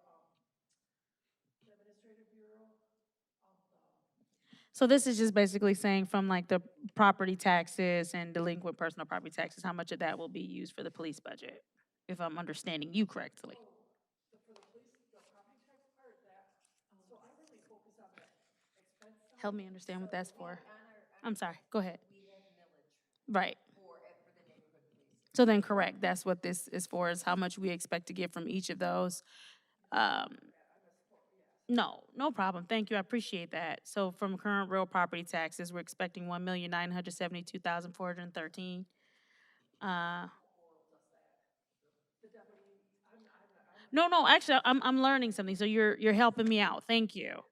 administrative bureau of the. So this is just basically saying from like the property taxes and delinquent personal property taxes, how much of that will be used for the police budget, if I'm understanding you correctly. For the police, the property tax part, so I really focus on the expense side. Help me understand what that's for. I'm sorry, go ahead. We have millage Right. for the neighborhood police. So then, correct, that's what this is for, is how much we expect to get from each of those. No, no problem, thank you, I appreciate that. So from current real property taxes, we're expecting $1,972,413. No, actually, I'm learning something, so you're helping me out, thank you.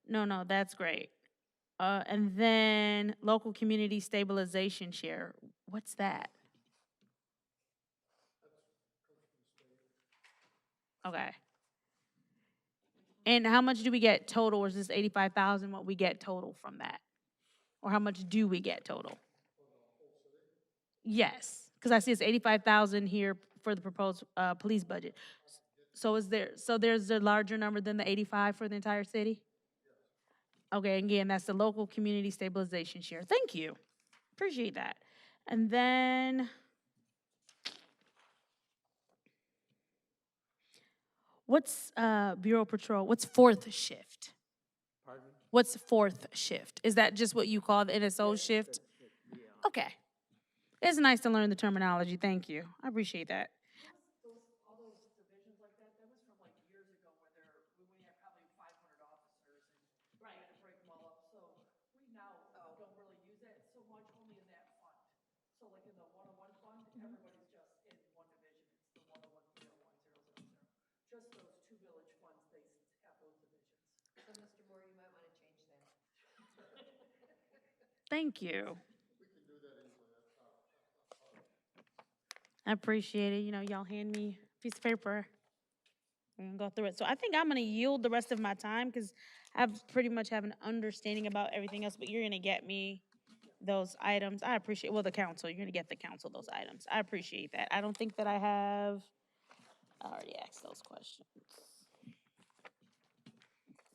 No, that's great. And then local community stabilization share, what's that? Okay. And how much do we get total, or is this 85,000 what we get total from that? Or how much do we get total? Yes, because I see it's 85,000 here for the proposed, police budget. So there's a larger number than the 85 for the entire city? Okay, again, that's the local community stabilization share. Thank you. Appreciate that. And then, what's, Bureau Patrol, what's fourth shift? Pardon me? What's fourth shift? Is that just what you call the NSO shift? Yeah, Okay. It's nice to learn the terminology. Thank you. I appreciate that. All those divisions like that was from like years ago when we had probably 500 officers and we had to break them all up. So we now don't really use that so much, only in that fund. So like in the 101 fund, everybody's just in one division. It's the 101-301-000. Just those two village funds, they have those divisions. So, Mr. Moore, you might want to change that. Thank you. I appreciate it. You know, y'all hand me a piece of paper. We're gonna go through it. So I think I'm gonna yield the rest of my time because I pretty much have an understanding about everything else, but you're gonna get me those items. I appreciate, well, the council, you're gonna get the council those items. I appreciate that. I don't think that I already asked those questions.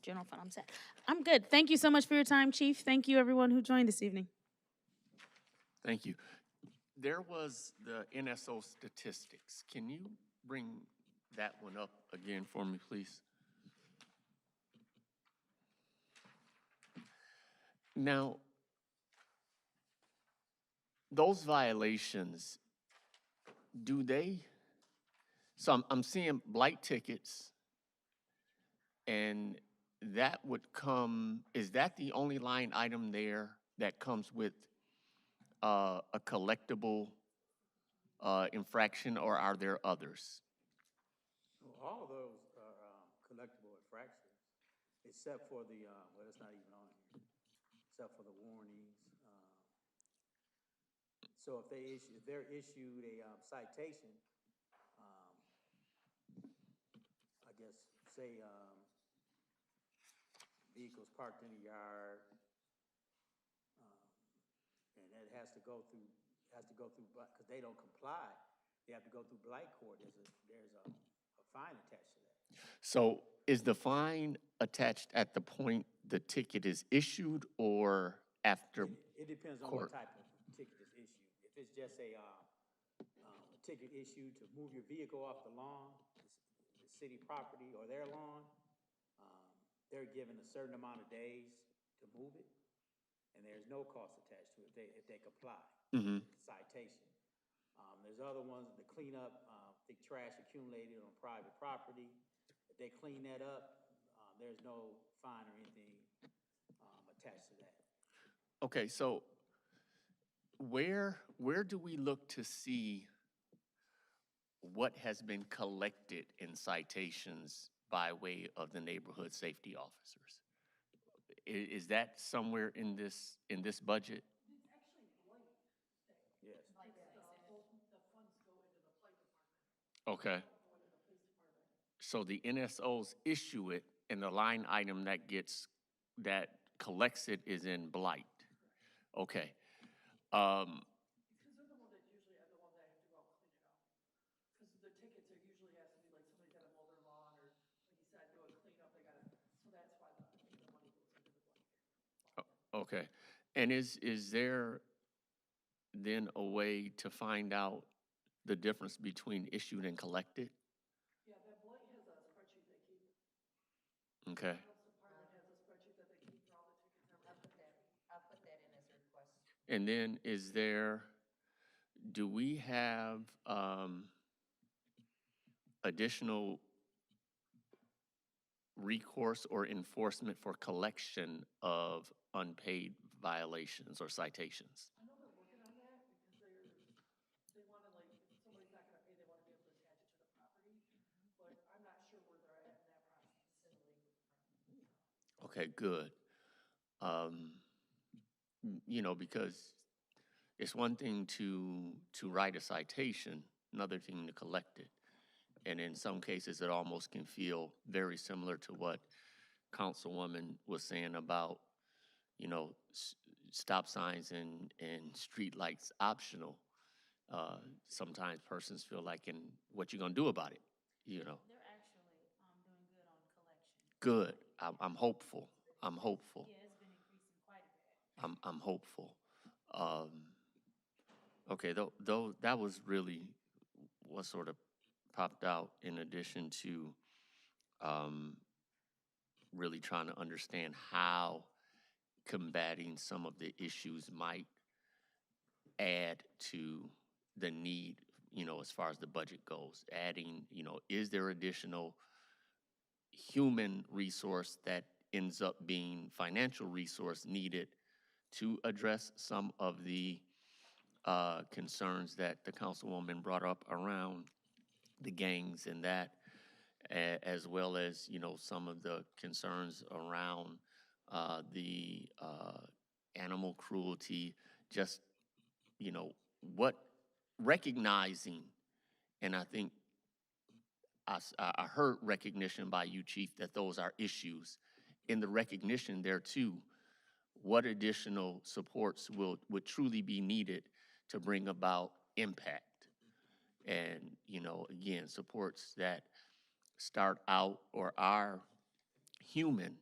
General fund, I'm set. I'm good. Thank you so much for your time, Chief. Thank you, everyone who joined this evening. Thank you. There was the NSO statistics. Can you bring that one up again for me, please? Now, those violations, so I'm seeing blight tickets, and that would come, is that the only line item there that comes with a collectible infraction, or are there others? Well, all of those are collectible infractions, except for the, well, it's not even on here, except for the warnings. So if they're issued a citation, I guess, say, vehicles parked in a yard, and it has to go through, because they don't comply, they have to go through blight court. There's a fine attached to that. So is the fine attached at the point the ticket is issued or after? It depends on court. what type of ticket is issued. If it's just a ticket issued to move your vehicle off the lawn, the city property or their lawn, they're given a certain amount of days to move it, and there's no cost attached to it if they comply with the citation. There's other ones, the cleanup, the trash accumulated on private property. If they clean that up, there's no fine or anything attached to that. Okay, so where do we look to see what has been collected in citations by way of the neighborhood safety officers? Is that somewhere in this budget? It's actually blight. Yes. The funds go into the blight department. Okay. Go into the police department. So the NSOs issue it, and the line item that collects it is in blight. Okay. Because they're the one that usually are the ones that have to go out and clean it up. Because the tickets are usually has to be like somebody's got to mow their lawn or, like you said, do a cleanup, they gotta, so that's why the money goes into the blight. Okay. And is there then a way to find out the difference between issued and collected? Yeah, that blight has a spreadsheet they keep. Okay. Health department has a spreadsheet that they keep for all the tickets. I'll put that in as a request. And then do we have additional recourse or enforcement for collection of unpaid violations or citations? I know they're working on that because they want to like, if somebody's not gonna pay, they want to be able to attach it to the property. But I'm not sure where they're at in that process. Okay, good. Because it's one thing to write a citation, another thing to collect it. And in some cases, it almost can feel very similar to what Councilwoman was saying about, you know, stop signs and street lights optional. Sometimes persons feel like, and what you gonna do about it, you know? They're actually doing good on collection. Good. I'm hopeful. I'm hopeful. Yeah, it's been increasing quite a bit. I'm hopeful. Okay, though that was really what sort of popped out in addition to really trying to understand how combating some of the issues might add to the need, you know, as far as the budget goes. Adding, you know, is there additional human resource that ends up being financial resource needed to address some of the concerns that the councilwoman brought up around the gangs and that, as well as, you know, some of the concerns around the animal cruelty, just, you know, what recognizing, and I think I heard recognition by you, Chief, that those are issues. In the recognition there too, what additional supports would truly be needed to bring about impact? And, you know, again, supports that start out or are human,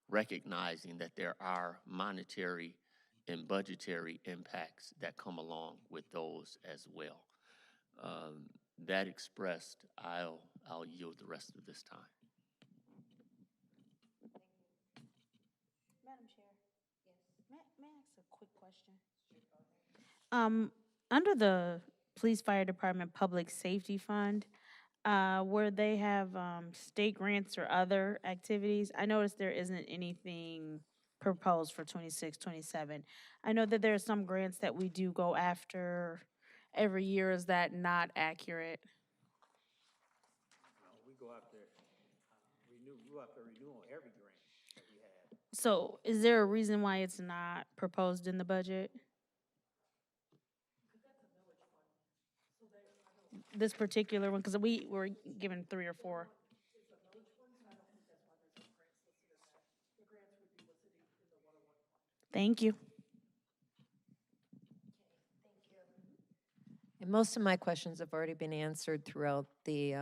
recognizing that there are monetary and budgetary impacts that come along with those as well. That expressed, I'll yield the rest of this time. Madam Chair. Yes. May I ask a quick question? Under the Police Fire Department Public Safety Fund, where they have, state grants or other activities, I noticed there isn't anything proposed for 26, 27. I know that there are some grants that we do go after every year. Is that not accurate? We go after, we go after renewal every grant that we have. So is there a reason why it's not proposed in the budget? This particular one, because we were given 3 or 4. Thank you. And most of my questions have already been answered throughout the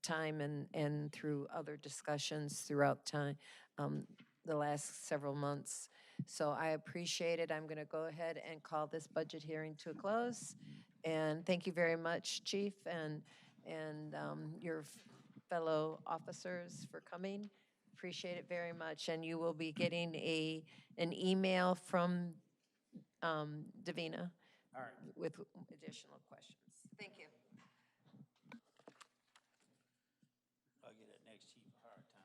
time and through other discussions throughout time, the last several months. So I appreciate it. I'm going to go ahead and call this budget hearing to a close. And thank you very much, Chief, and your fellow officers for coming. Appreciate it very much. And you will be getting an email from Davina All right. with additional questions. Thank you. I'll get that next chief a hard time.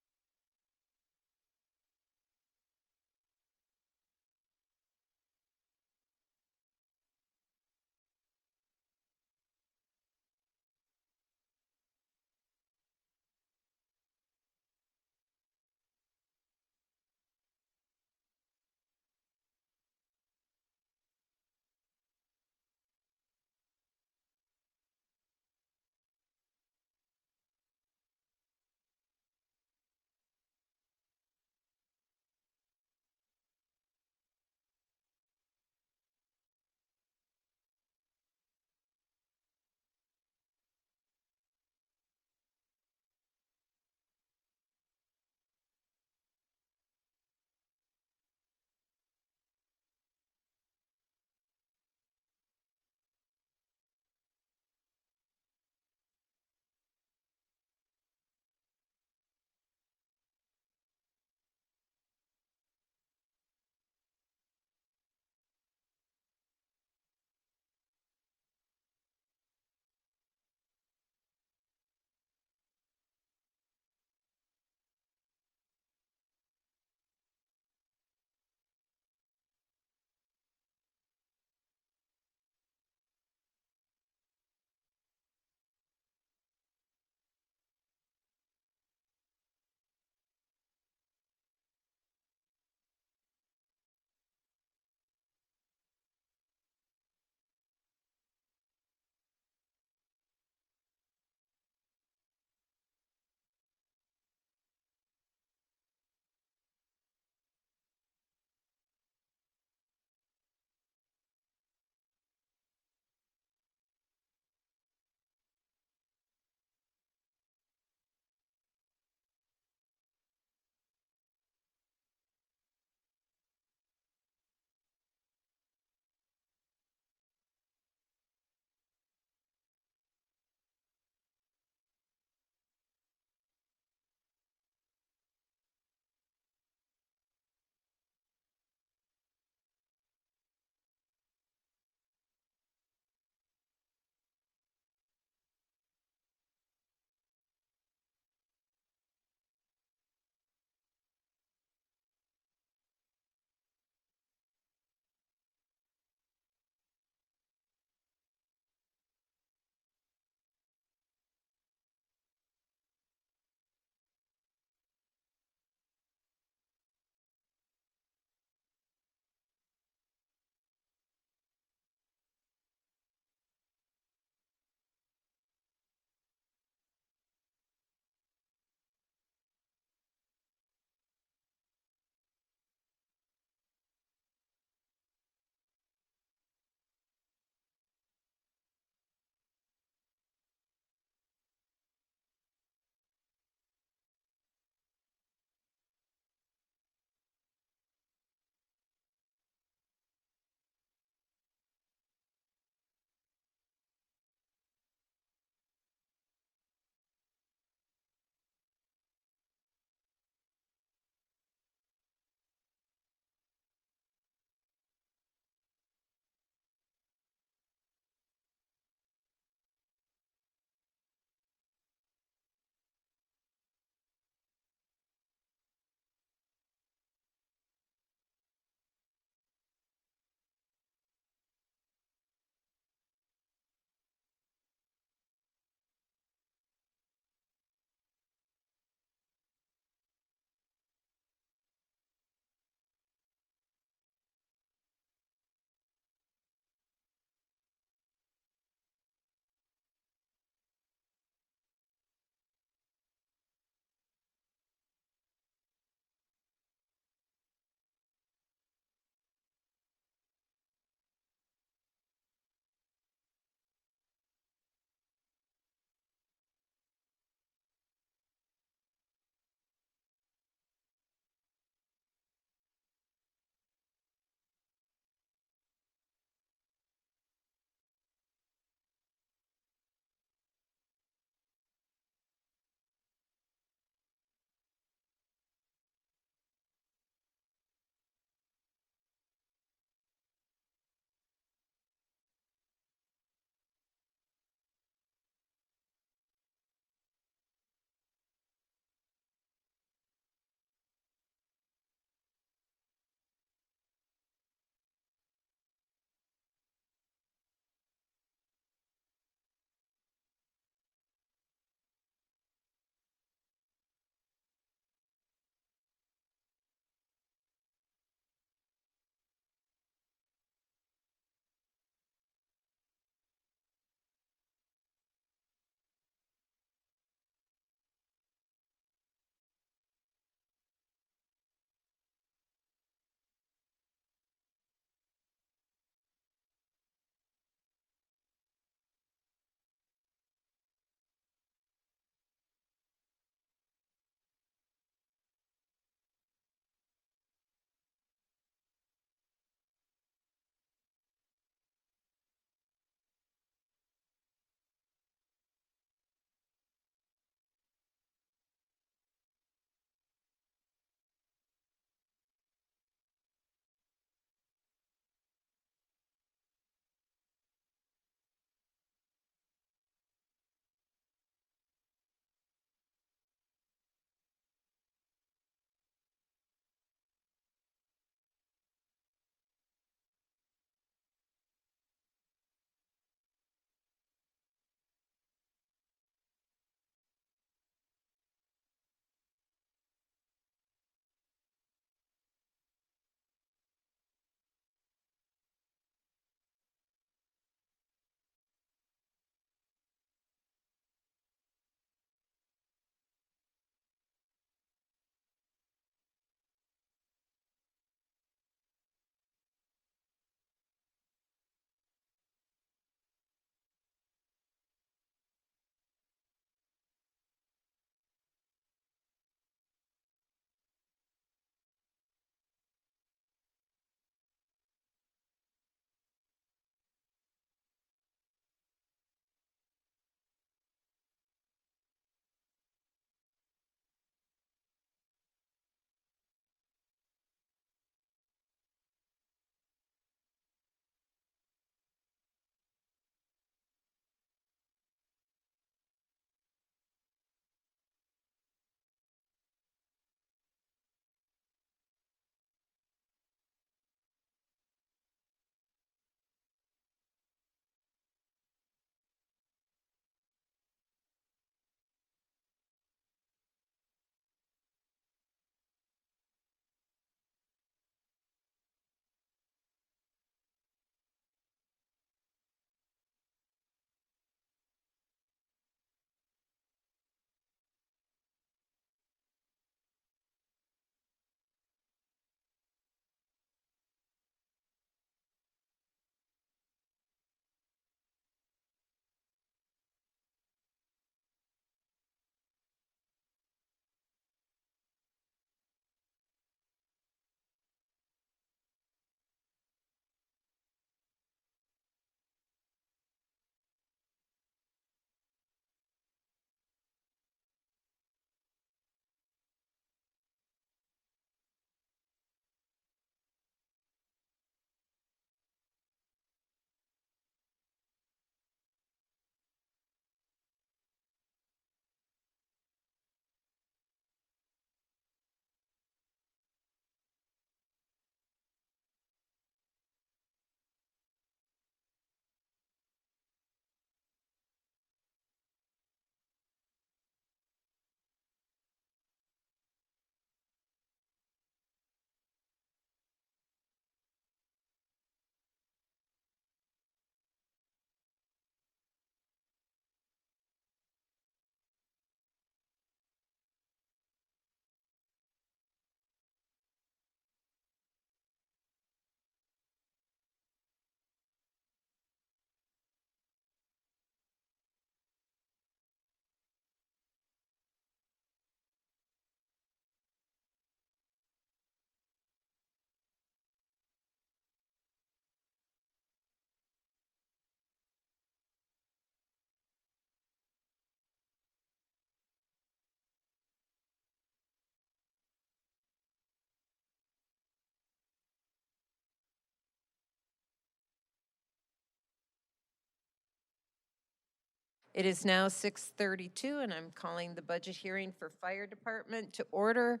It is now 6:32, and I'm calling the budget hearing for Fire Department to order.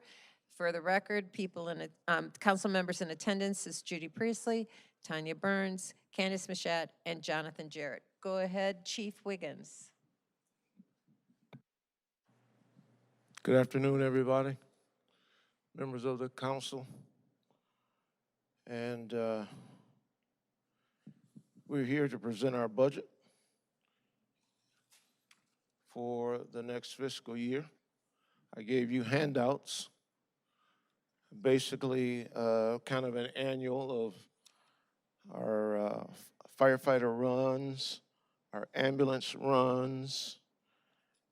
For the record, council members in attendance is Judy Priestley, Tanya Burns, Candace Mashat, and Jonathan Jarrett. Go ahead, Chief Wiggins. Good afternoon, everybody, members of the council. And we're here to present our budget for the next fiscal year. I gave you handouts, basically kind of an annual of our firefighter runs, our ambulance runs,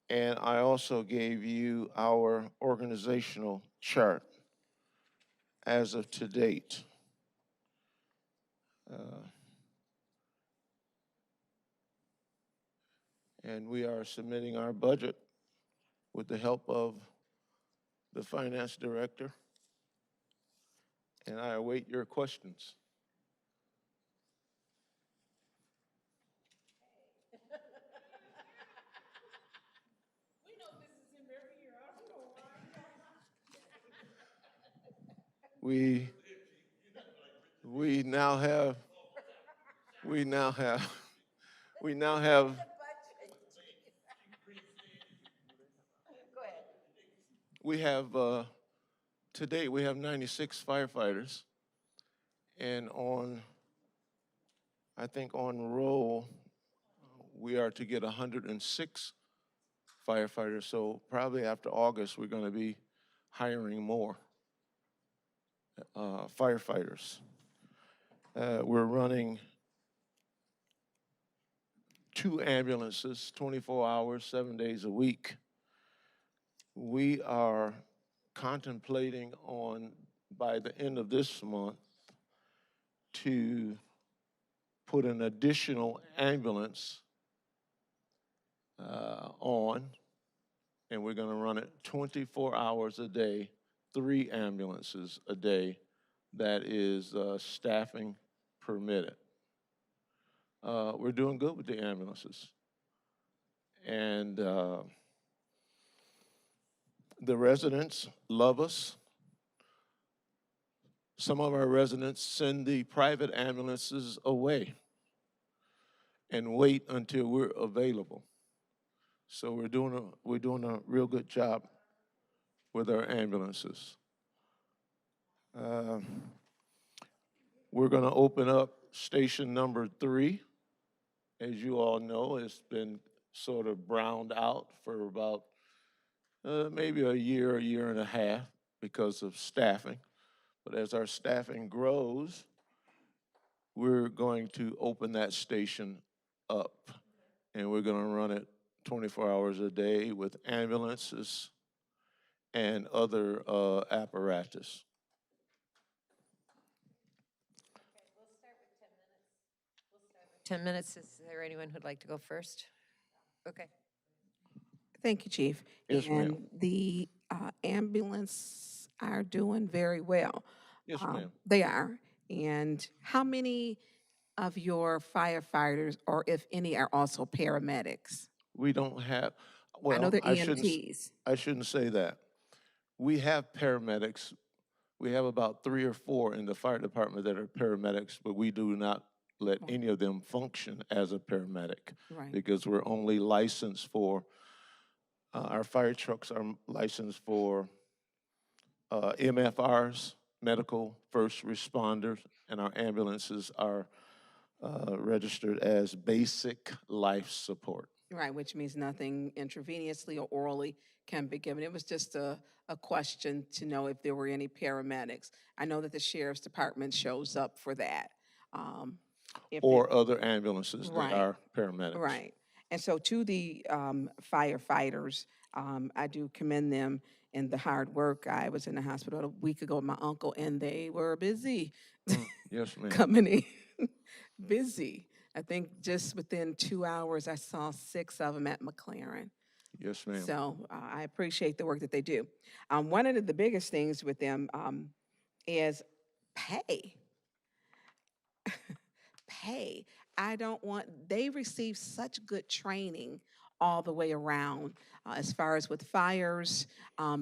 and I also gave you our organizational chart as of to date. And we are submitting our budget with the help of the finance director. And I await your questions. We now have today we have 96 firefighters, and I think on roll, we are to get 106 firefighters, so probably after August, we're gonna be hiring more firefighters. We're running 2 ambulances, 24 hours, 7 days a week. We are contemplating on, by the end of this month, to put an additional ambulance on, and we're gonna run it 24 hours a day, 3 ambulances a day. That is staffing permitted. We're doing good with the ambulances. And the residents love us. Some of our residents send the private ambulances away and wait until we're available. So we're doing a real good job with our ambulances. We're going to open up station number 3. As you all know, it's been sort of browned out for about maybe a year and a half because of staffing. But as our staffing grows, we're going to open that station up, and we're going to run it 24 hours a day with ambulances and other apparatus. 10 minutes. Is there anyone who'd like to go first? Okay. Thank you, Chief. Yes, ma'am. And the ambulance are doing very well. Yes, ma'am. They are. And how many of your firefighters, or if any, are also paramedics? We don't have, I well, know they're shouldn't EMTs. I shouldn't say that. We have paramedics. We have about 3 or 4 in the fire department that are paramedics, but we do not let any of them function as a paramedic Right. because we're only licensed for, our fire trucks are licensed for MFRs, medical first responders, and our ambulances are registered as basic life support. Right, which means nothing intravenously or orally can be given. It was just a question to know if there were any paramedics. I know that the sheriff's department shows up for that. If there- Or other ambulances that Right. are paramedics. Right. And so to the firefighters, I do commend them in the hard work. I was in the hospital a week ago with my uncle, and they were busy Yes, ma'am. coming in. Busy. I think just within 2 hours, I saw 6 of them at McLaren. Yes, ma'am. So I appreciate the work that they do. One of the biggest things with them is pay. Pay. They receive such good training all the way around, as far as with fires,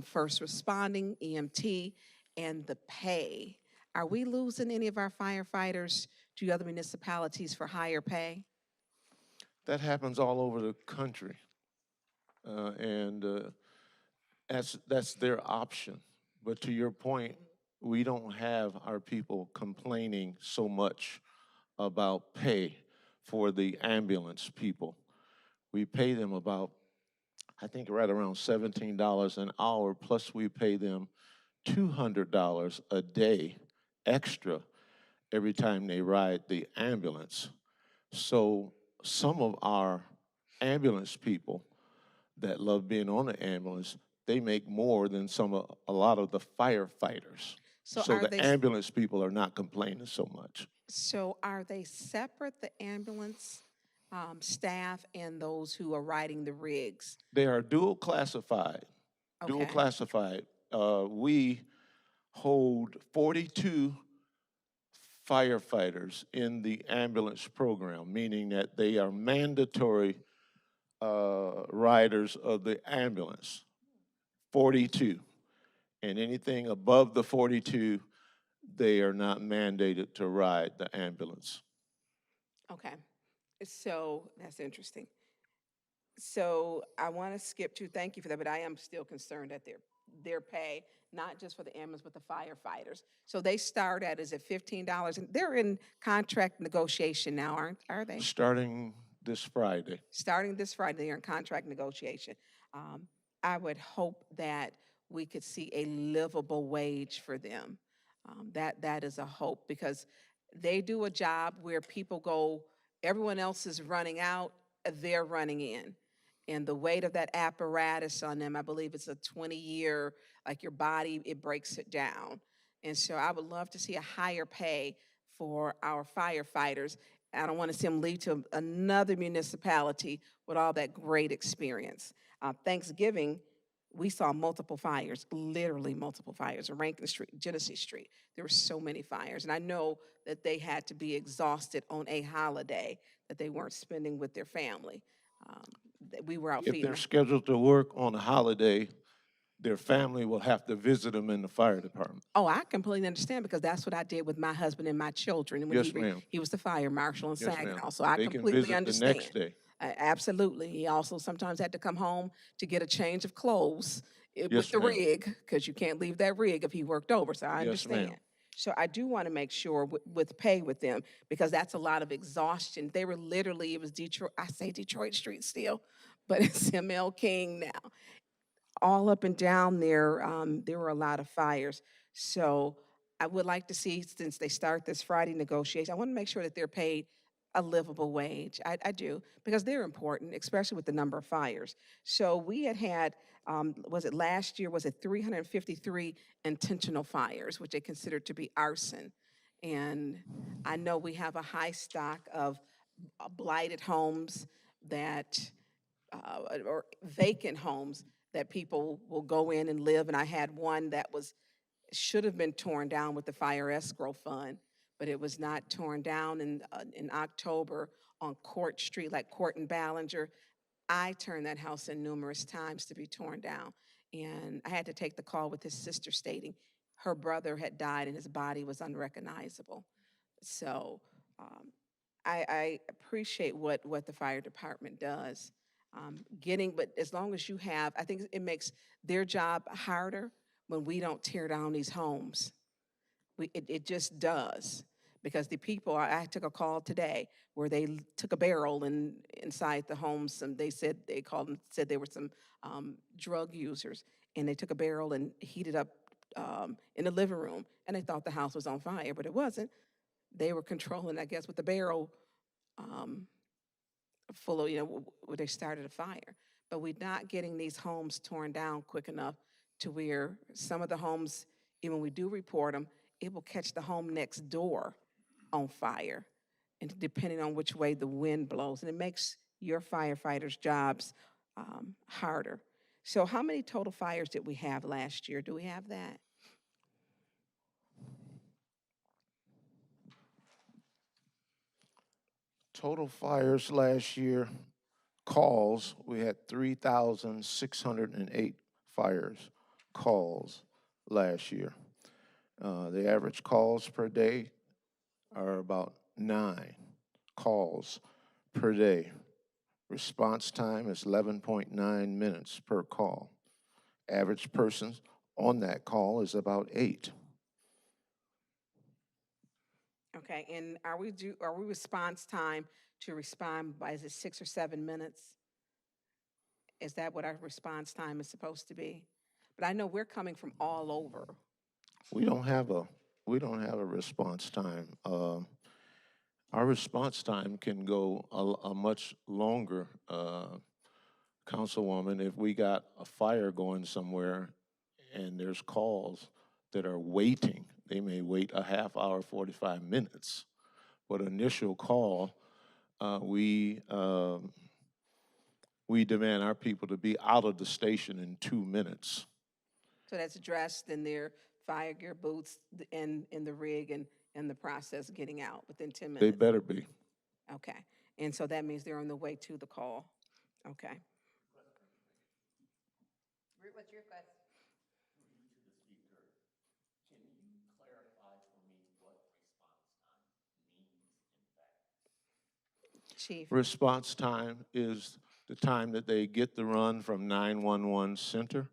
first responding, EMT, and the pay. Are we losing any of our firefighters to other municipalities for higher pay? That happens all over the country. And that's their option. But to your point, we don't have our people complaining so much about pay for the ambulance people. We pay them about, I think, right around $17 an hour, plus we pay them $200 a day extra every time they ride the ambulance. So some of our ambulance people that love being on the ambulance, they make more than a lot of the firefighters. So So are the they, ambulance people are not complaining so much. so are they separate, the ambulance staff and those who are riding the rigs? They are dual classified. Dual Okay. classified. We hold 42 firefighters in the ambulance program, meaning that they are mandatory riders of the ambulance. 42. And anything above the 42, they are not mandated to ride the ambulance. Okay. So that's interesting. So I want to skip to, thank you for that, but I am still concerned at their pay, not just for the ambulance, but the firefighters. So they start at, is it $15? And they're in contract negotiation now, are they? Starting this Friday. Starting this Friday, they're in contract negotiation. I would hope that we could see a livable wage for them. That is a hope, because they do a job where people go, everyone else is running out, they're running in. And the weight of that apparatus on them, I believe it's a 20-year, like your body, it breaks it down. And so I would love to see a higher pay for our firefighters. I don't want to see them leave to another municipality with all that great experience. Thanksgiving, we saw multiple fires, literally multiple fires, on Rankin Street, Genesee Street. There were so many fires. And I know that they had to be exhausted on a holiday that they weren't spending with their family. That we were out If feeding. they're scheduled to work on a holiday, their family will have to visit them in the fire department. Oh, I completely understand, because that's what I did with my husband and my children. When Yes, ma'am. he was the fire marshal in Yes, ma'am. Saginaw, so I They can completely visit the understand. next day. Absolutely. He also sometimes had to come home to get a change of clothes with Yes, the ma'am. rig, because you can't leave that rig if he worked over, so I Yes, ma'am. understand. So I do want to make sure with pay with them, because that's a lot of exhaustion. They were literally, it was Detroit, I say Detroit Street still, but it's ML King now. All up and down there were a lot of fires. So I would like to see, since they start this Friday negotiation, I want to make sure that they're paid a livable wage. I do, because they're important, especially with the number of fires. So we had, was it last year, was it 353 intentional fires, which they considered to be arson. And I know we have a high stock of blighted homes that or vacant homes that people will go in and live. And I had one that should have been torn down with the fire escrow fund, but it was not torn down in October on Court Street, like Court and Ballinger. I turned that house in numerous times to be torn down. And I had to take the call with his sister stating her brother had died and his body was unrecognizable. So I appreciate what the fire department does. But as long as you have, I think it makes their job harder when we don't tear down these homes. It just does. Because the people, I took a call today where they took a barrel inside the homes, and they said, said they were some drug users, and they took a barrel and heated up in the living room, and they thought the house was on fire, but it wasn't. They were controlling, I guess, with the barrel full of, where they started a fire. But we're not getting these homes torn down quick enough to where some of the homes, even when we do report them, it will catch the home next door on fire, and depending on which way the wind blows. And it makes your firefighters' jobs harder. So how many total fires did we have last year? Do we have that? Total fires last year, calls, we had 3,608 fires calls last year. The average calls per day are about 9 calls per day. Response time is 11.9 minutes per call. Average person on that call is about 8. Okay, and are we response time to respond by, is it 6 or 7 minutes? Is that what our response time is supposed to be? But I know we're coming from all over. We don't have a response time. Our response time can go a much longer, Councilwoman, if we got a fire going somewhere and there's calls that are waiting. They may wait a half hour, 45 minutes. But initial call, we demand our people to be out of the station in 2 minutes. So that's dressed in their fire gear boots and in the rig and in the process of getting out within 10 minutes? They better be. Okay, and so that means they're on the way to the call. Okay. What's your question? Chief, Response time is the time that they get the run from 911 center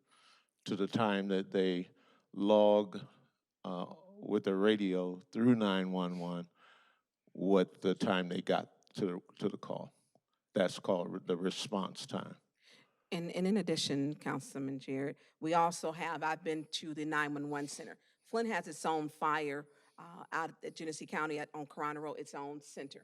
to the time that they log with the radio through 911 what the time they got to the call. That's called the response time. and in addition, Councilman Jarrett, we also have, I've been to the 911 center. Flint has its own fire out at Genesee County on Corona Road, its own center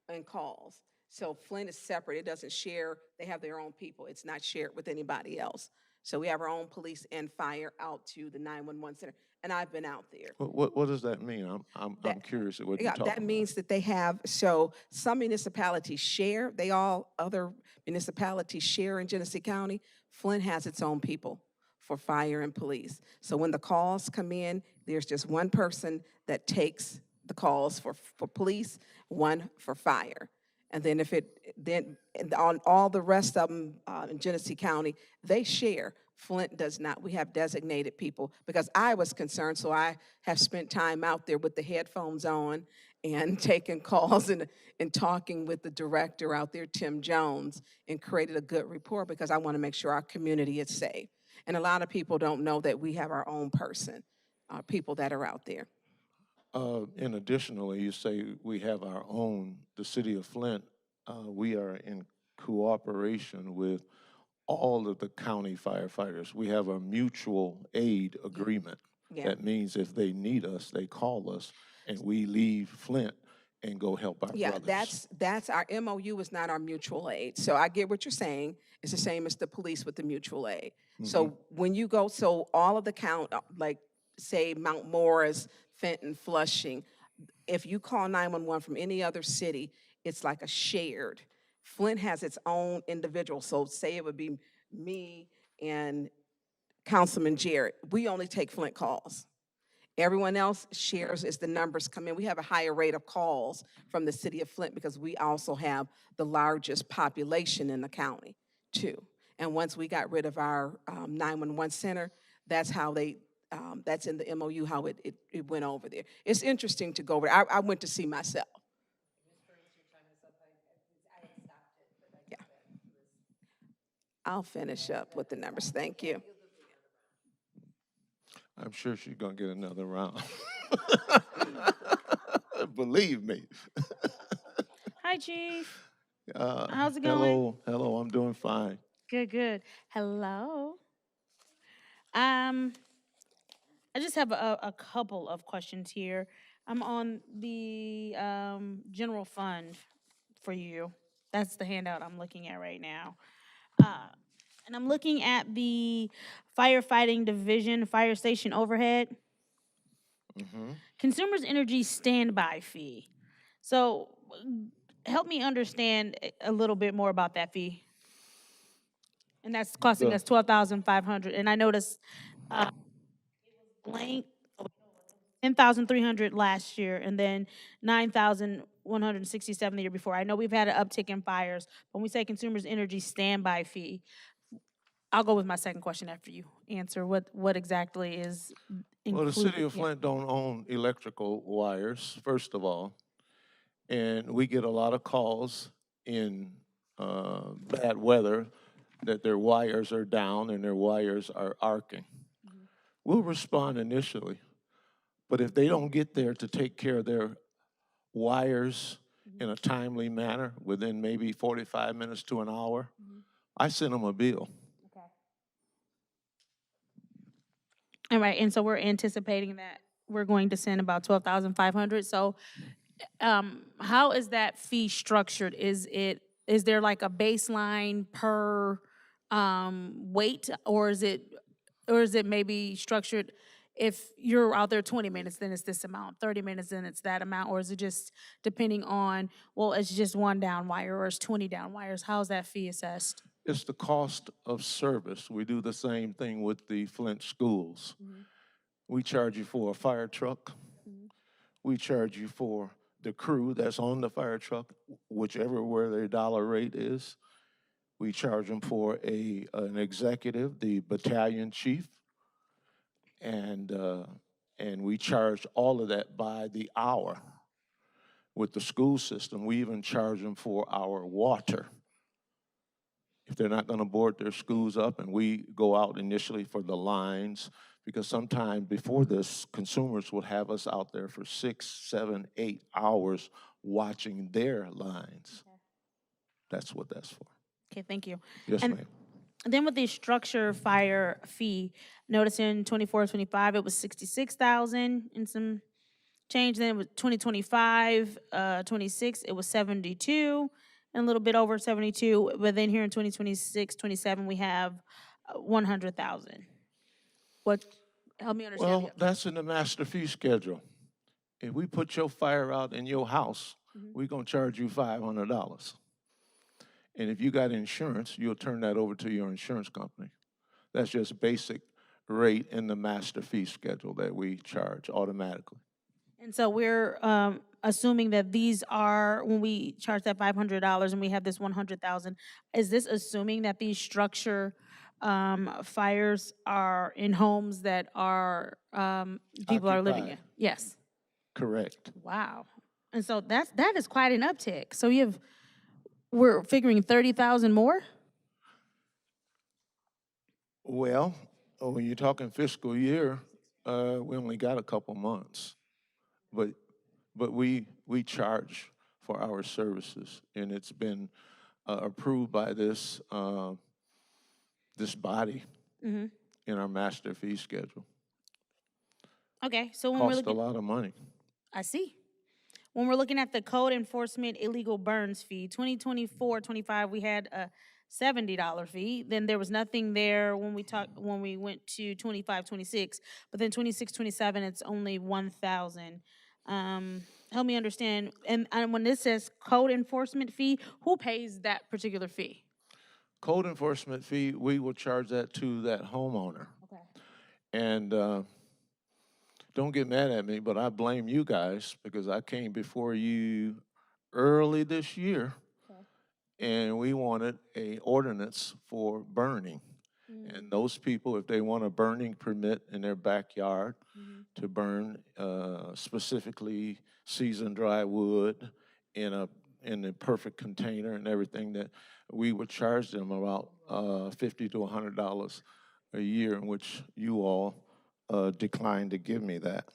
and calls. So Flint is separate. It doesn't share. They have their own people. It's not shared with anybody else. So we have our own police and fire out to the 911 center. And I've been out there. What does that mean? I'm curious at what you're Yeah, talking that about. means that they have, so some municipalities share, other municipalities share in Genesee County. Flint has its own people for fire and police. So when the calls come in, there's just one person that takes the calls for police, one for fire. And then and on all the rest of them in Genesee County, they share. Flint does not. We have designated people because I was concerned, so I have spent time out there with the headphones on and taking calls and talking with the director out there, Tim Jones, and created a good report because I want to make sure our community is safe. And a lot of people don't know that we have our own person, people that are out there. And additionally, you say we have our own, the city of Flint, we are in cooperation with all of the county firefighters. We have a mutual aid agreement. Yeah. That means if they need us, they call us, and we leave Flint and go help our Yeah, brothers. that's our MOU is not our mutual aid. So I get what you're saying. It's the same as the police with the mutual aid. So when you go, so all of the like say Mount Morris, Fenton, Flushing, if you call 911 from any other city, it's like a shared. Flint has its own individual. So say it would be me and Councilman Jarrett. We only take Flint calls. Everyone else shares as the numbers come in. We have a higher rate of calls from the city of Flint because we also have the largest population in the county too. And once we got rid of our 911 center, that's how that's in the MOU, how it went over there. It's interesting to go over there. I went to see myself. Yeah. I'll finish up with the numbers. Thank you. I'm sure she's gonna get another round. Believe me. Hi, Chief. How's it going? Hello, I'm doing fine. Good, good. Hello. I just have a couple of questions here. I'm on the general fund for you. That's the handout I'm looking at right now. And I'm looking at the firefighting division, fire station overhead. Consumers Energy standby fee. So help me understand a little bit more about that fee. And that's costing us $12,500. And I noticed blank. 10,300 last year, and then 9,167 the year before. I know we've had an uptick in fires. When we say consumers' energy standby fee, I'll go with my second question after you answer what exactly is Well, the city of yeah. Flint don't own electrical wires, first of all. And we get a lot of calls in bad weather that their wires are down and their wires are arcing. We'll respond initially, but if they don't get there to take care of their wires in a timely manner within maybe 45 minutes to an hour, I send them a bill. All right, and so we're anticipating that we're going to send about 12,500. So, how is that fee structured? Is there like a baseline per weight, or is it maybe structured? If you're out there 20 minutes, then it's this amount. 30 minutes, then it's that amount, or is it just depending on? Well, it's just one down wire, or it's 20 down wires. How's that fee assessed? It's the cost of service. We do the same thing with the Flint schools. We charge you for a fire truck. We charge you for the crew that's on the fire truck, whichever where their dollar rate is. We charge them for an executive, the battalion chief, and we charge all of that by the hour. With the school system, we even charge them for our water. If they're not going to board their schools up, and we go out initially for the lines, because sometime before this, consumers would have us out there for 6, 7, 8 hours watching their lines. That's what that's for. Okay, thank you. Yes, And ma'am. then with the structure fire fee, notice in 24, 25, it was 66,000 and some change. Then it was 2025, 26, it was 72 and a little bit over 72. But then here in 2026, 27, we have 100,000. What, help me understand. Well, that's in the master fee schedule. If we put your fire out in your house, we're going to charge you $500. And if you got insurance, you'll turn that over to your insurance company. That's just basic rate in the master fee schedule that we charge automatically. And so we're assuming that these are, when we charge that $500 and we have this 100,000, is this assuming that these structure fires are in homes that are, people are living in? Occupied. Yes. Correct. Wow. And so that is quite an uptick. So we're figuring 30,000 more? Well, when you're talking fiscal year, we only got a couple months. But we charge for our services, and it's been approved by this this body in our master fee schedule. Okay, so when we're Cost a looking, lot of money. I see. When we're looking at the code enforcement illegal burns fee, 2024-25, we had a $70 fee. Then there was nothing there when we went to 25-26, but then 26-27, it's only 1,000. Help me understand. And when this says code enforcement fee, who pays that particular fee? Code enforcement fee, we will charge that to that homeowner. Okay. And don't get mad at me, but I blame you guys because I came before you early this year, and we wanted a ordinance for burning. And those people, if they want a burning permit in their backyard to burn specifically seasoned dry wood in a perfect container and everything, that we would charge them about $50 to $100 a year, in which you all declined to give me that.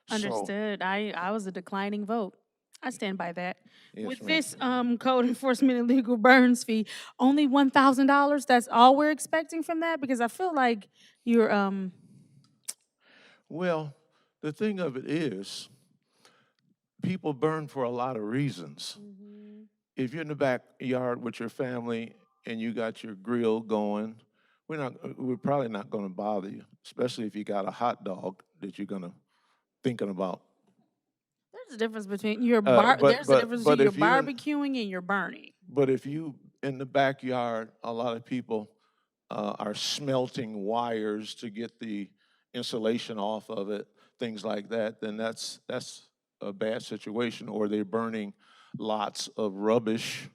So, Understood. I was a declining vote. I stand by that. Yes, With ma'am. this code enforcement illegal burns fee, only $1,000. That's all we're expecting from that, because I feel like you're well, the thing of it is, people burn for a lot of reasons. If you're in the backyard with your family and you got your grill going, we're probably not going to bother you, especially if you got a hot dog that you're thinking about. there's a difference between but- there's a but- difference but between if your you in- barbecuing and your burning. But if you in the backyard, a lot of people are smelting wires to get the insulation off of it things like that, then that's a bad situation. Or they're burning lots of rubbish,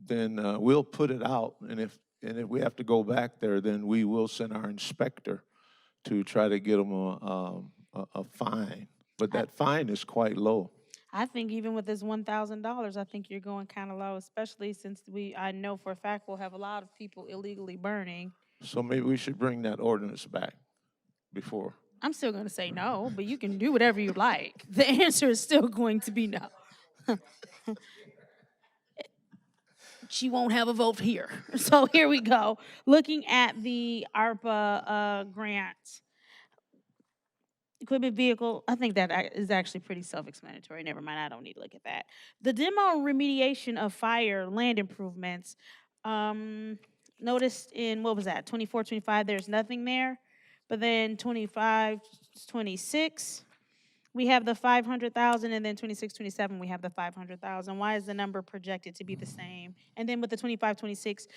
then we'll put it out. And if we have to go back there, then we will send our inspector to try to get them a fine. But that fine is quite low. I think even with this $1,000, I think you're going kind of low, especially since I know for a fact we'll have a lot of people illegally burning. So maybe we should bring that ordinance back before. I'm still going to say no, but you can do whatever you like. The answer is still going to be no. She won't have a vote here. So here we go. Looking at the ARPA grant. Equipment vehicle, I think that is actually pretty self-explanatory. Never mind, I don't need to look at that. The demo remediation of fire land improvements, noticed in, what was that, 24, 25, there's nothing there. But then 25, 26, we have the 500,000, and then 26, 27, we have the 500,000. Why is the number projected to be the same? And then with the 25, 26,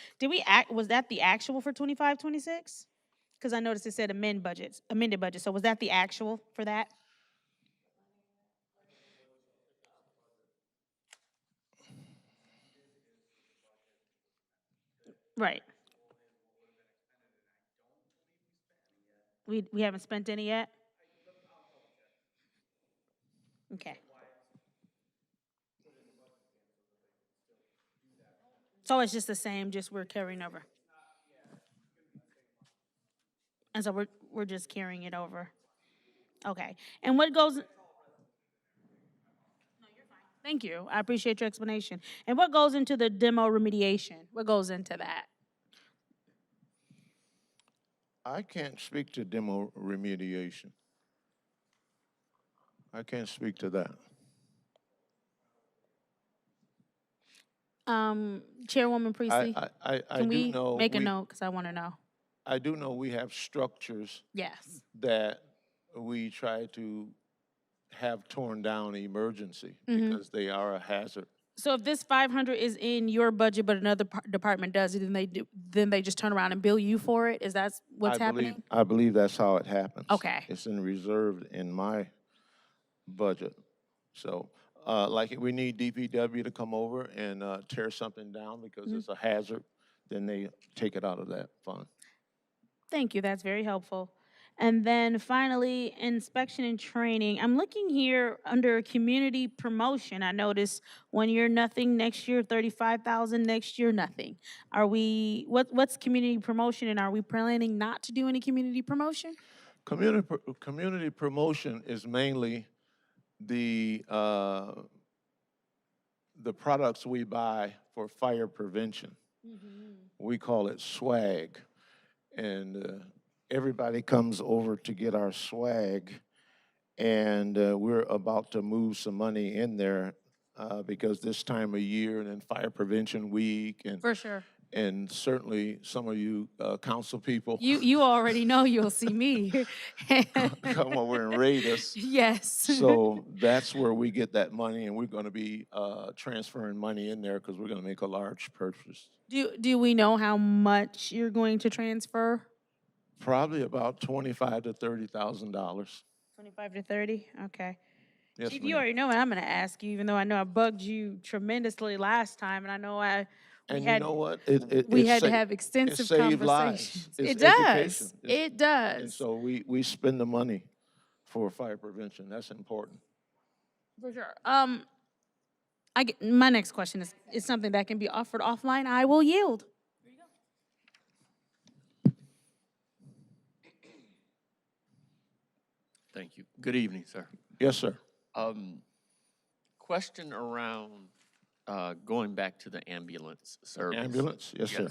was that the actual for 25, 26? Because I noticed it said amended budget. So was that the actual for that? Right. We haven't spent any yet? Okay. So it's just the same, just we're carrying over. And so we're just carrying it over. Okay. And what goes? No, you're fine. Thank you. I appreciate your explanation. And what goes into the demo remediation? What goes into that? I can't speak to demo remediation. I can't speak to that. Chairwoman Priestley, I can do we know make a note, because I want to know? I do know we have structures Yes. that we try to have torn down emergency because they are a hazard. So if this 500 is in your budget, but another department does it, then they just turn around and bill you for it? Is that what's happening? I believe that's how it happens. Okay. It's reserved in my budget. So, like we need DPW to come over and tear something down because it's a hazard, then they take it out of that fund. Thank you, that's very helpful. And then finally, inspection and training. I'm looking here under community promotion. I noticed 1 year nothing, next year 35,000, next year nothing. What's community promotion, and are we planning not to do any community promotion? Community promotion is mainly the products we buy for fire prevention. We call it swag. And everybody comes over to get our swag, and we're about to move some money in there because this time of year, and then Fire Prevention Week, and For sure. and certainly some of you council people You already know you'll see me. come over and raid us. Yes. So that's where we get that money, and we're going to be transferring money in there because we're going to make a large purchase. Do we know how much you're going to transfer? Probably about $25,000 to $30,000. 25 to 30? Okay. Yes, Chief, you ma'am. already know what I'm going to ask you, even though I know I bugged you tremendously last time, and I know And you had- know what? we had to have extensive saved lives. conversations. It's It does. education. It And does. so we spend the money for fire prevention. That's important. For sure. My next question is something that can be offered offline. I will yield. Thank you. Good evening, sir. Yes, sir. Question around going back to the ambulance service. Ambulance? Yes, sir.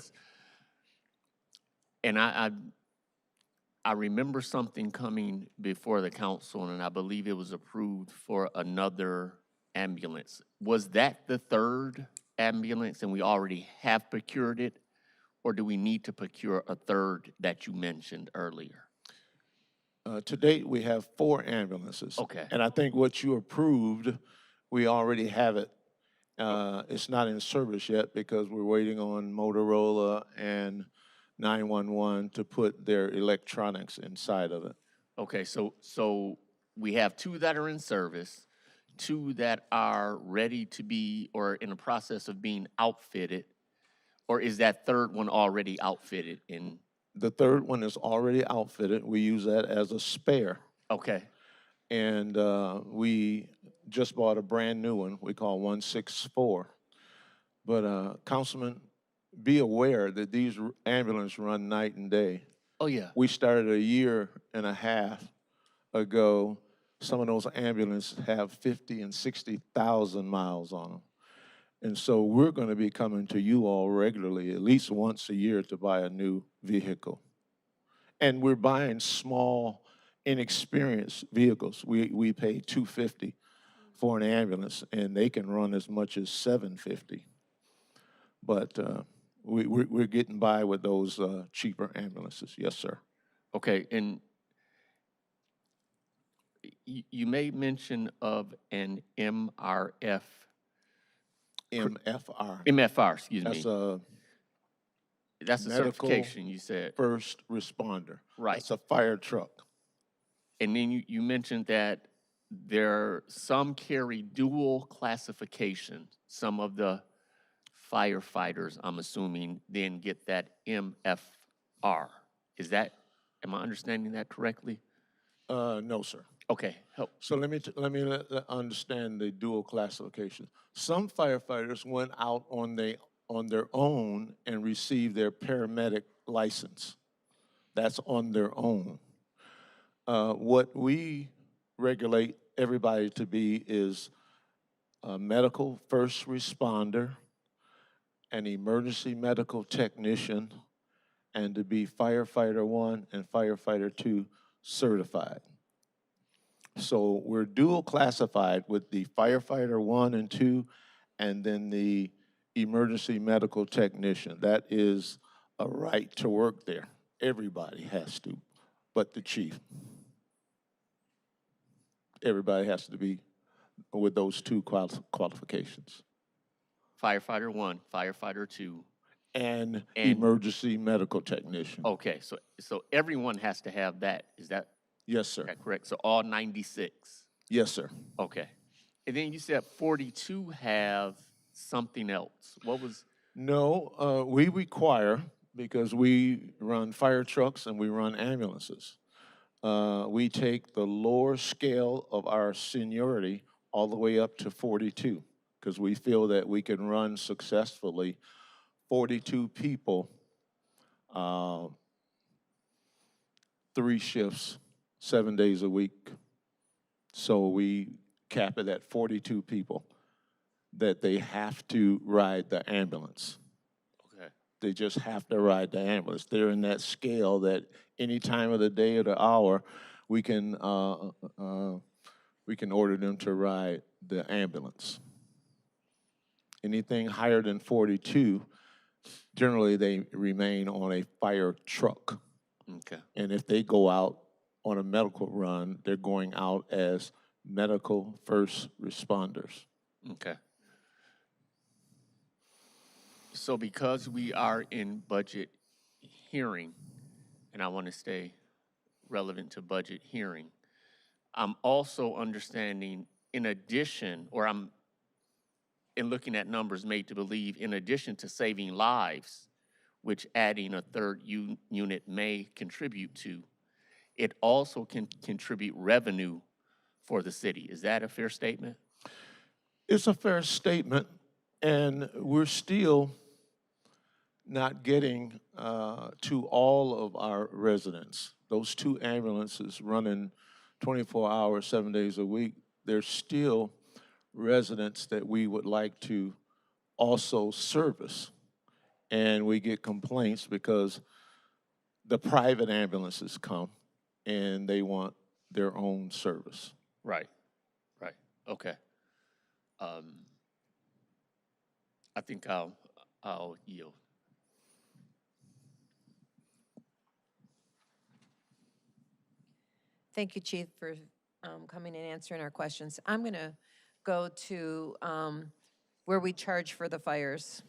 And I remember something coming before the council, and I believe it was approved for another ambulance. Was that the third ambulance, and we already have procured it? Or do we need to procure a third that you mentioned earlier? To date, we have 4 ambulances. Okay. And I think what you approved, we already have it. It's not in service yet because we're waiting on Motorola and 911 to put their electronics inside of it. Okay, so we have 2 that are in service, 2 that are ready to be or in the process of being outfitted, or is that third one already outfitted in? The third one is already outfitted. We use that as a spare. Okay, And we just bought a brand new one we call 164. But Councilman, be aware that these ambulances run night and day. oh, yeah, We started a year and a half ago. Some of those ambulances have 50 and 60,000 miles on them. And so we're going to be coming to you all regularly, at least once a year, to buy a new vehicle. And we're buying small, inexperienced vehicles. We pay $250 for an ambulance, and they can run as much as $750. But we're getting by with those cheaper ambulances. Yes, sir. okay, and you made mention of an MRF, MFR. MFR, excuse That's me. a That's a medical certification, you said. first responder. Right. That's a fire truck. And then you mentioned that some carry dual classification. Some of the firefighters, I'm assuming, then get that MFR. Am I understanding that correctly? No, sir. Okay, help. So let me understand the dual classification. Some firefighters went out on their own and received their paramedic license. That's on their own. What we regulate everybody to be is a medical first responder, an emergency medical technician, and to be firefighter 1 and firefighter 2 certified. So we're dual classified with the firefighter 1 and 2, and then the emergency medical technician. That is a right to work there. Everybody has to, but the chief. Everybody has to be with those 2 qualifications. Firefighter 1, firefighter 2. And And- emergency medical technician. Okay, so everyone has to have that. Is that Yes, sir. correct? So all 96. Yes, sir. Okay. And then you said 42 have something else. What was? No, we require, because we run fire trucks and we run ambulances, we take the lower scale of our seniority all the way up to 42, because we feel that we can run successfully 42 people, 3 shifts, 7 days a week. So we cap it at 42 people that they have to ride the ambulance. Okay. They just have to ride the ambulance. They're in that scale that any time of the day or the hour, we can order them to ride the ambulance. Anything higher than 42, generally they remain on a fire truck. Okay. And if they go out on a medical run, they're going out as medical first responders. Okay. So because we are in budget hearing, and I want to stay relevant to budget hearing, I'm also understanding in addition, or I'm in looking at numbers made to believe, in addition to saving lives, which adding a third unit may contribute to, it also can contribute revenue for the city. Is that a fair statement? It's a fair statement, and we're still not getting to all of our residents. Those 2 ambulances running 24 hours, 7 days a week, there's still residents that we would like to also service. And we get complaints because the private ambulances come and they want their own service. Right, okay. I think I'll yield. Thank you, Chief, for coming and answering our questions. I'm going to go to where we charge for the fires.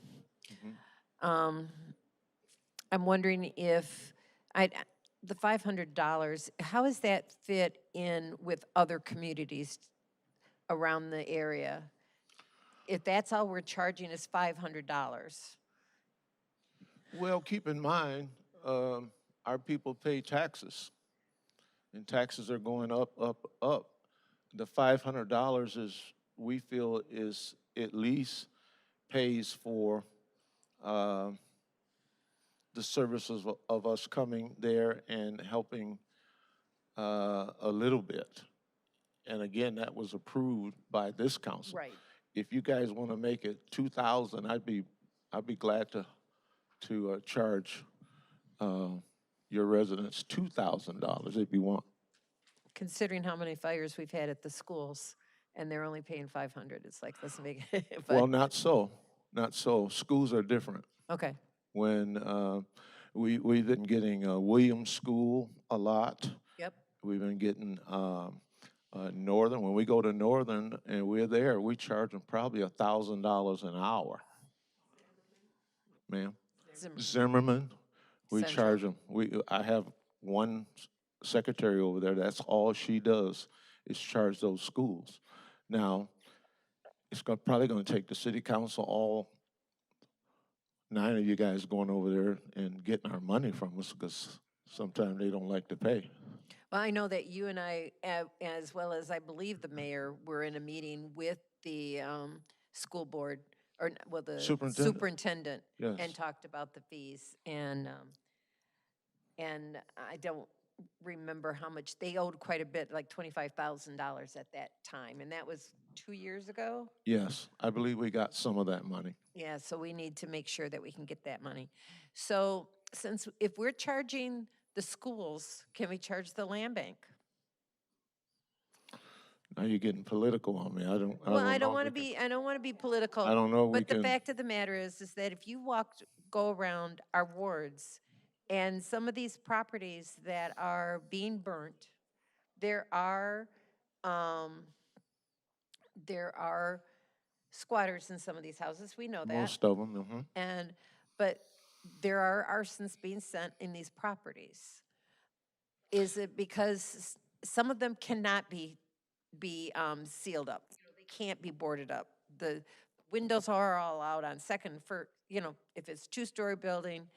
I'm wondering if, the $500, how does that fit in with other communities around the area? If that's all we're charging is $500. Well, keep in mind, our people pay taxes, and taxes are going up, up, up. The $500 is, we feel, is at least pays for the services of us coming there and helping a little bit. And again, that was approved by this council. Right. If you guys want to make it 2,000, I'd be glad to charge your residents $2,000 if you want. Considering how many fires we've had at the schools, and they're only paying 500, it's like, let's make it. Well, not so, not so. Schools are different. Okay, When we've been getting Williams School a lot. yep, We've been getting Northern. When we go to Northern and we're there, we charge them probably $1,000 an hour. Ma'am, Zimmerman, we Central. charge them. I have one secretary over there. That's all she does is charge those schools. Now, it's probably going to take the city council, all 9 of you guys going over there and getting our money from us, because sometimes they don't like to pay. Well, I know that you and I, as well as I believe the mayor, were in a meeting with the school board, or, well, the Superintendent. and Yes. talked about the fees, and I don't remember how much, they owed quite a bit, like $25,000 at that time, and that was 2 years ago? Yes, I believe we got some of that money. Yeah, so we need to make sure that we can get that money. So since, if we're charging the schools, can we charge the land bank? Now you're getting political on me. I don't Well, I know don't if want to we can- be, I don't want to be political. I don't know if we But the can- fact of the matter is that if you go around our wards, and some of these properties that are being burnt, there are squatters in some of these houses, we know that. Most of them, But there are arsons being sent in these properties. Is it because some of them cannot be sealed up? They can't be boarded up. The windows are all out on second, if it's two-story building.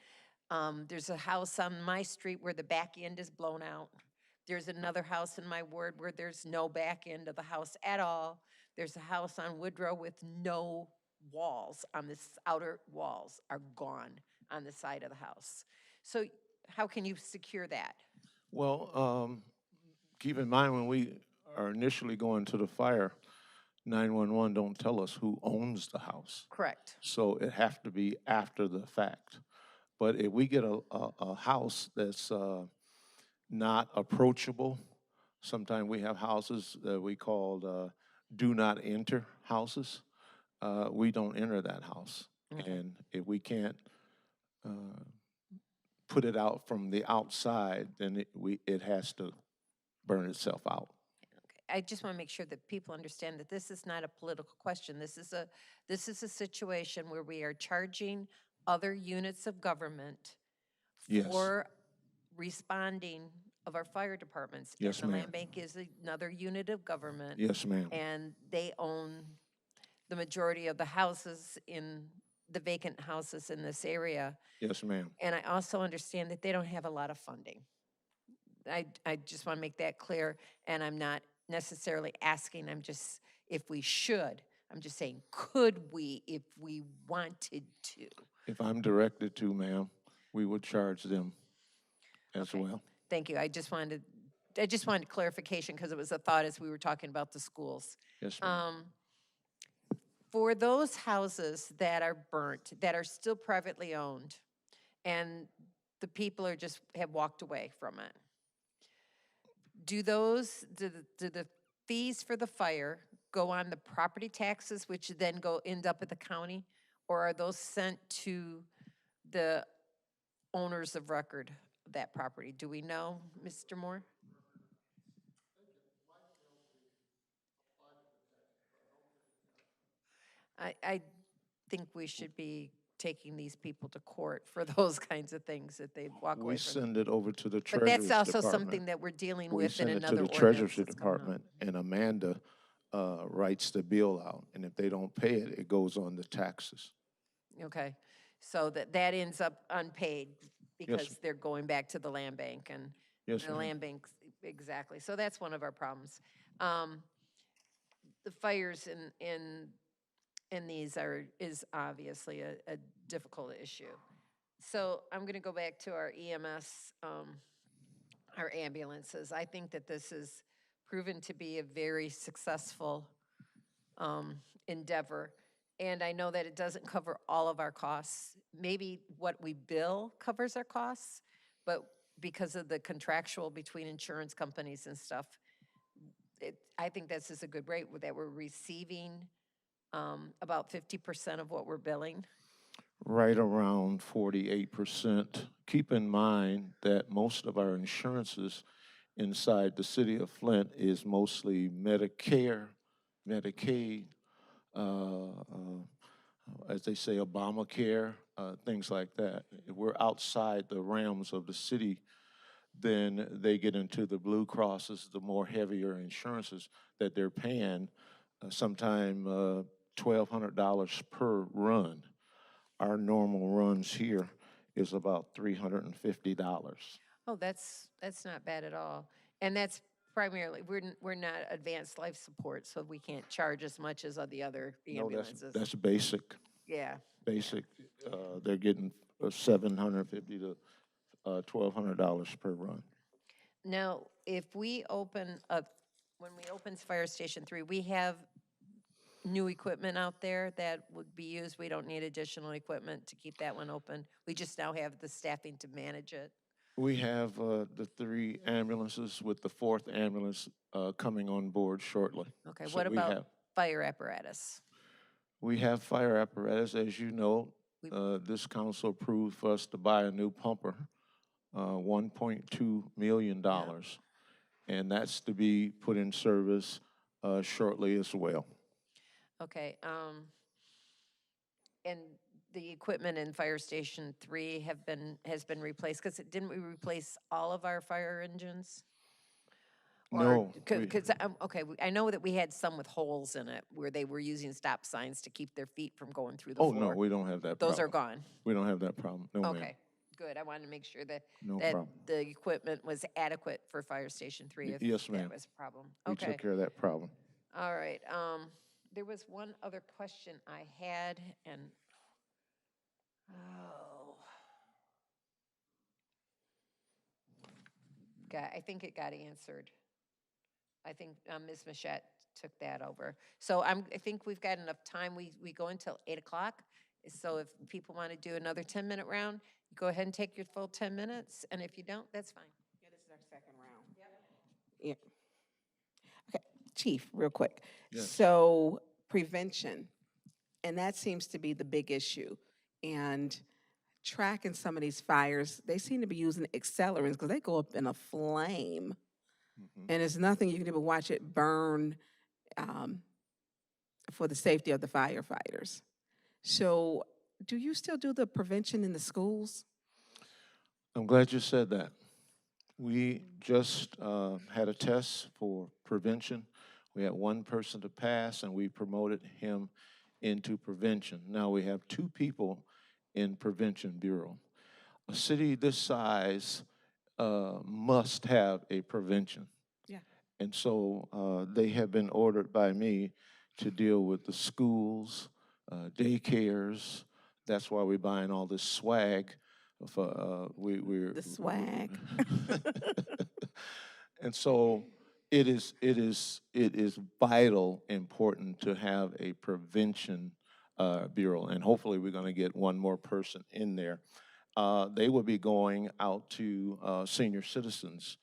There's a house on my street where the back end is blown out. There's another house in my ward where there's no back end of the house at all. There's a house on Woodrow with no walls on this, outer walls are gone on the side of the house. So how can you secure that? Well, keep in mind when we are initially going to the fire, 911 don't tell us who owns the house. Correct. So it has to be after the fact. But if we get a house that's not approachable, sometimes we have houses that we call do not enter houses. We don't enter that house. And if we can't put it out from the outside, then it has to burn itself out. I just want to make sure that people understand that this is not a political question. This is a situation where we are charging other units of government Yes. for responding of our fire departments. Yes, And the ma'am. land bank is another unit of government. Yes, ma'am. And they own the majority of the houses the vacant houses in this area. Yes, ma'am. And I also understand that they don't have a lot of funding. I just want to make that clear, and I'm not necessarily asking, if we should. I'm just saying, could we if we wanted to? If I'm directed to, ma'am, we would charge them as Okay. well. Thank you. I just wanted clarification because it was a thought as we were talking about the schools. Yes, ma'am. For those houses that are burnt, that are still privately owned, and the people have walked away from it, do the fees for the fire go on the property taxes, which then end up at the county? Or are those sent to the owners of record of that property? Do we know, Mr. Moore? I think we should be taking these people to court for those kinds of things that they walk away We from. send it over to the But Treasury that's Department. also something that we're dealing We with in send it to another the ordinance Treasury that's coming up. Department, and Amanda writes the bill out. And if they don't pay it, it goes on the taxes. Okay, so that ends up unpaid because Yes. they're going back to the land bank and Yes, the ma'am. land bank, exactly. So that's one of our problems. The fires in these is obviously a difficult issue. So I'm gonna go back to our EMS, our ambulances. I think that this has proven to be a very successful endeavor. And I know that it doesn't cover all of our costs. Maybe what we bill covers our costs, but because of the contractual between insurance companies and stuff, I think this is a good rate that we're receiving about 50% of what we're billing. Right around 48%. Keep in mind that most of our insurances inside the city of Flint is mostly Medicare, Medicaid, as they say, Obamacare, things like that. If we're outside the realms of the city, then they get into the Blue Crosses, the more heavier insurances that they're paying, sometime $1,200 per run. Our normal runs here is about $350. Oh, that's not bad at all. And that's primarily, we're not advanced life support, so we can't charge as much as the other No, ambulances. that's basic. Yeah, Basic. They're getting $750 to $1,200 per run. now, if we open up, when we open Fire Station 3, we have new equipment out there that would be used. We don't need additional equipment to keep that one open. We just now have the staffing to manage it. We have the 3 ambulances with the 4th ambulance coming on board shortly. Okay, So what we about have- fire apparatus? We have fire apparatus, as you know. This council approved for us to buy a new pumper, $1.2 million. And that's to be put in service shortly as well. Okay, and the equipment in Fire Station 3 has been replaced, because didn't we replace all of our fire engines? No, Because, okay, I know that we had some with holes in it, where they were using stop signs to keep their feet from going through the Oh, floor. no, we don't have that problem. Those are gone? We don't have that problem. No, ma'am. Okay, good. I wanted to make sure that, No that problem. the equipment was adequate for Fire Station 3 if yes, ma'am. that was a problem. We Okay, took care of that problem. all right. There was one other question I had, and, I think it got answered. I think Ms. Mashat took that over. So I think we've got enough time. We go until 8 o'clock. So if people want to do another 10-minute round, go ahead and take your full 10 minutes. And if you don't, that's fine. Yeah, this is our second round. Yeah. Okay, Chief, real quick. Yes. So prevention, and that seems to be the big issue. And tracking some of these fires, they seem to be using accelerants because they go up in a flame. And there's nothing you can do but watch it burn for the safety of the firefighters. So do you still do the prevention in the schools? I'm glad you said that. We just had a test for prevention. We had one person to pass, and we promoted him into prevention. Now we have 2 people in Prevention Bureau. A city this size must have a prevention. Yeah. And so they have been ordered by me to deal with the schools, daycares. That's why we're buying all this swag. We're The swag. And so it is vital important to have a prevention bureau, and hopefully we're going to get one more person in there. They will be going out to senior citizens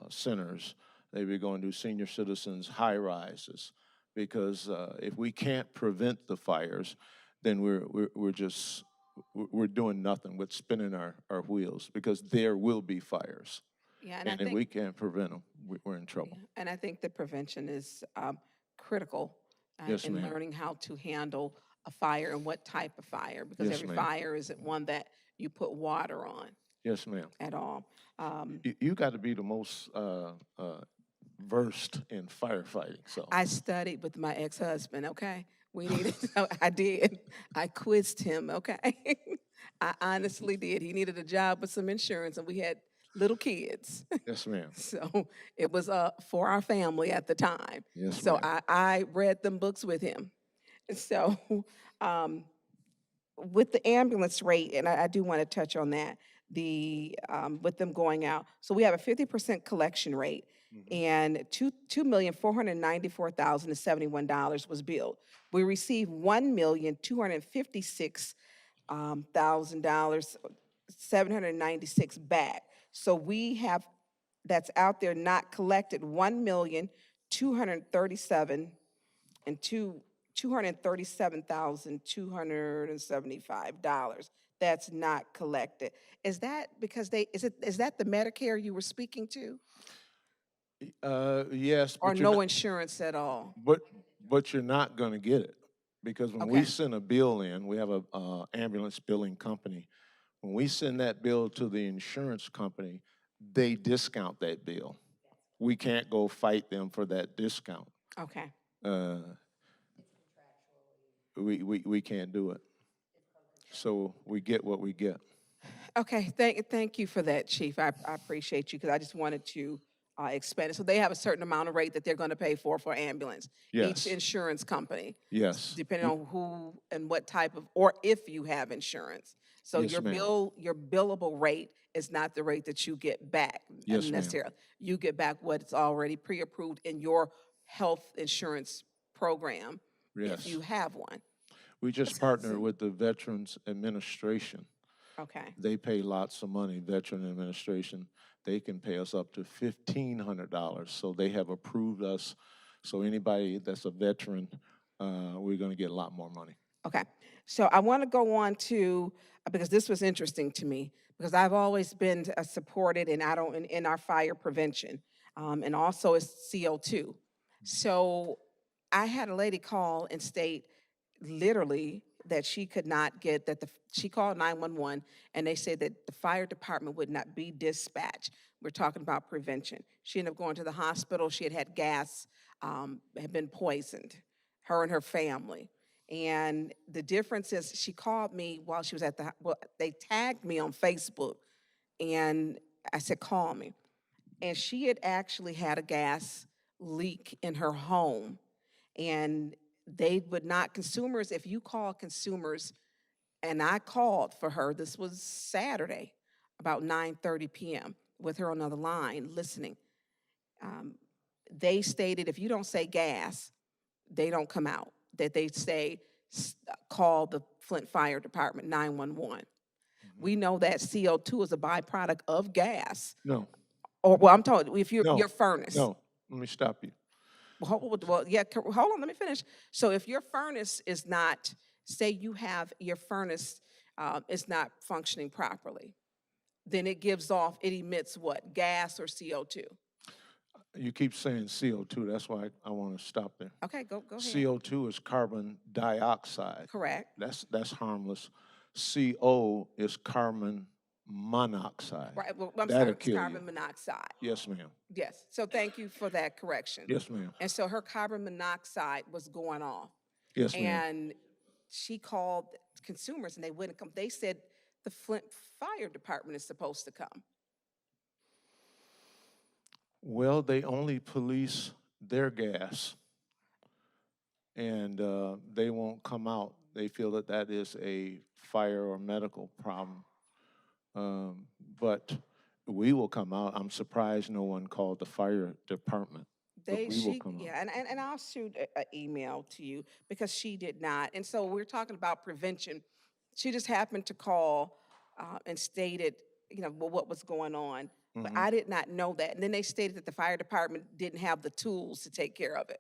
centers. They will be going to senior citizens high rises, because if we can't prevent the fires, then we're doing nothing. We're spinning our wheels, because there will be fires. Yeah, And if we can't prevent them, we're in trouble. and I think the prevention is critical Yes, in ma'am. learning how to handle a fire and what type of fire? Because Yes, every ma'am. fire isn't one that you put water on Yes, ma'am. at all. You got to be the most versed in firefighting, so. I studied with my ex-husband, okay? We needed, I did. I quizzed him, okay? I honestly did. He needed a job with some insurance, and we had little kids. Yes, ma'am. So it was for our family at the time. Yes, So ma'am. I read them books with him. So um, with the ambulance rate, and I do want to touch on that, with them going out. So we have a 50% collection rate, and $2,494,071 was billed. We received $1,256,000, 796 back. So we have, that's out there not collected, 1,237 and $237,275. That's not collected. Is that because is that the Medicare you were speaking to? Yes, Or but you're no not, insurance at all? but you're not going to get it because when we Okay. send a bill in, we have a ambulance billing company. When we send that bill to the insurance company, they discount that bill. We can't go fight them for that discount. Okay, Uh, we can't do it. So we get what we get. okay, thank you for that, Chief. I appreciate you, because I just wanted to expand it. So they have a certain amount of rate that they're going to pay for ambulance? Yes. Each insurance company? Yes. Depending on who and what type of, or if you have insurance. So Yes, ma'am. your billable rate is not the rate that you get back Yes, ma'am. necessarily. You get back what's already pre-approved in your health insurance program, Yes. if you have one. We just partner with the Veterans Administration. Okay, They pay lots of money, Veteran Administration. They can pay us up to $1,500. So they have approved us. So anybody that's a veteran, we're going to get a lot more money. okay. So I want to go on to, because this was interesting to me, because I've always been supported in our fire prevention, and also it's CO2. So I had a lady call and state literally that she could not get, she called 911, and they said that the fire department would not be dispatched. We're talking about prevention. She ended up going to the hospital. She had gas, had been poisoned, her and her family. And the difference is, she called me while she was they tagged me on Facebook, and I said, call me. And she had actually had a gas leak in her home, and they would not, consumers, if you call consumers, and I called for her, this was Saturday, about 9:30 p.m., with her on another line, listening. They stated if you don't say gas, they don't come out, that they say, call the Flint Fire Department, 911. We know that CO2 is a byproduct of gas. No, Or, well, I'm talking, if no, your furnace. no. Let me stop you. Well, yeah, hold on, let me finish. So if your furnace is not, say you have your furnace is not functioning properly, then it gives off, it emits what, gas or CO2? You keep saying CO2. That's why I want to stop there. Okay, go ahead. CO2 is carbon dioxide. Correct. That's harmless. CO is carbon monoxide. Right, well, I'm That'll sorry, it's kill you. carbon monoxide. Yes, ma'am. Yes, so thank you for that correction. Yes, ma'am. And so her carbon monoxide was going off. Yes, ma'am. And she called consumers, and they wouldn't come. They said the Flint Fire Department is supposed to come. Well, they only police their gas, and they won't come out. They feel that that is a fire or medical problem. But we will come out. I'm surprised no one called the fire department. But we will come out. Yeah, and I'll shoot an email to you, because she did not. And so we're talking about prevention. She just happened to call and stated, what was going on. But I did not know that. And then they stated that the fire department didn't have the tools to take care of it.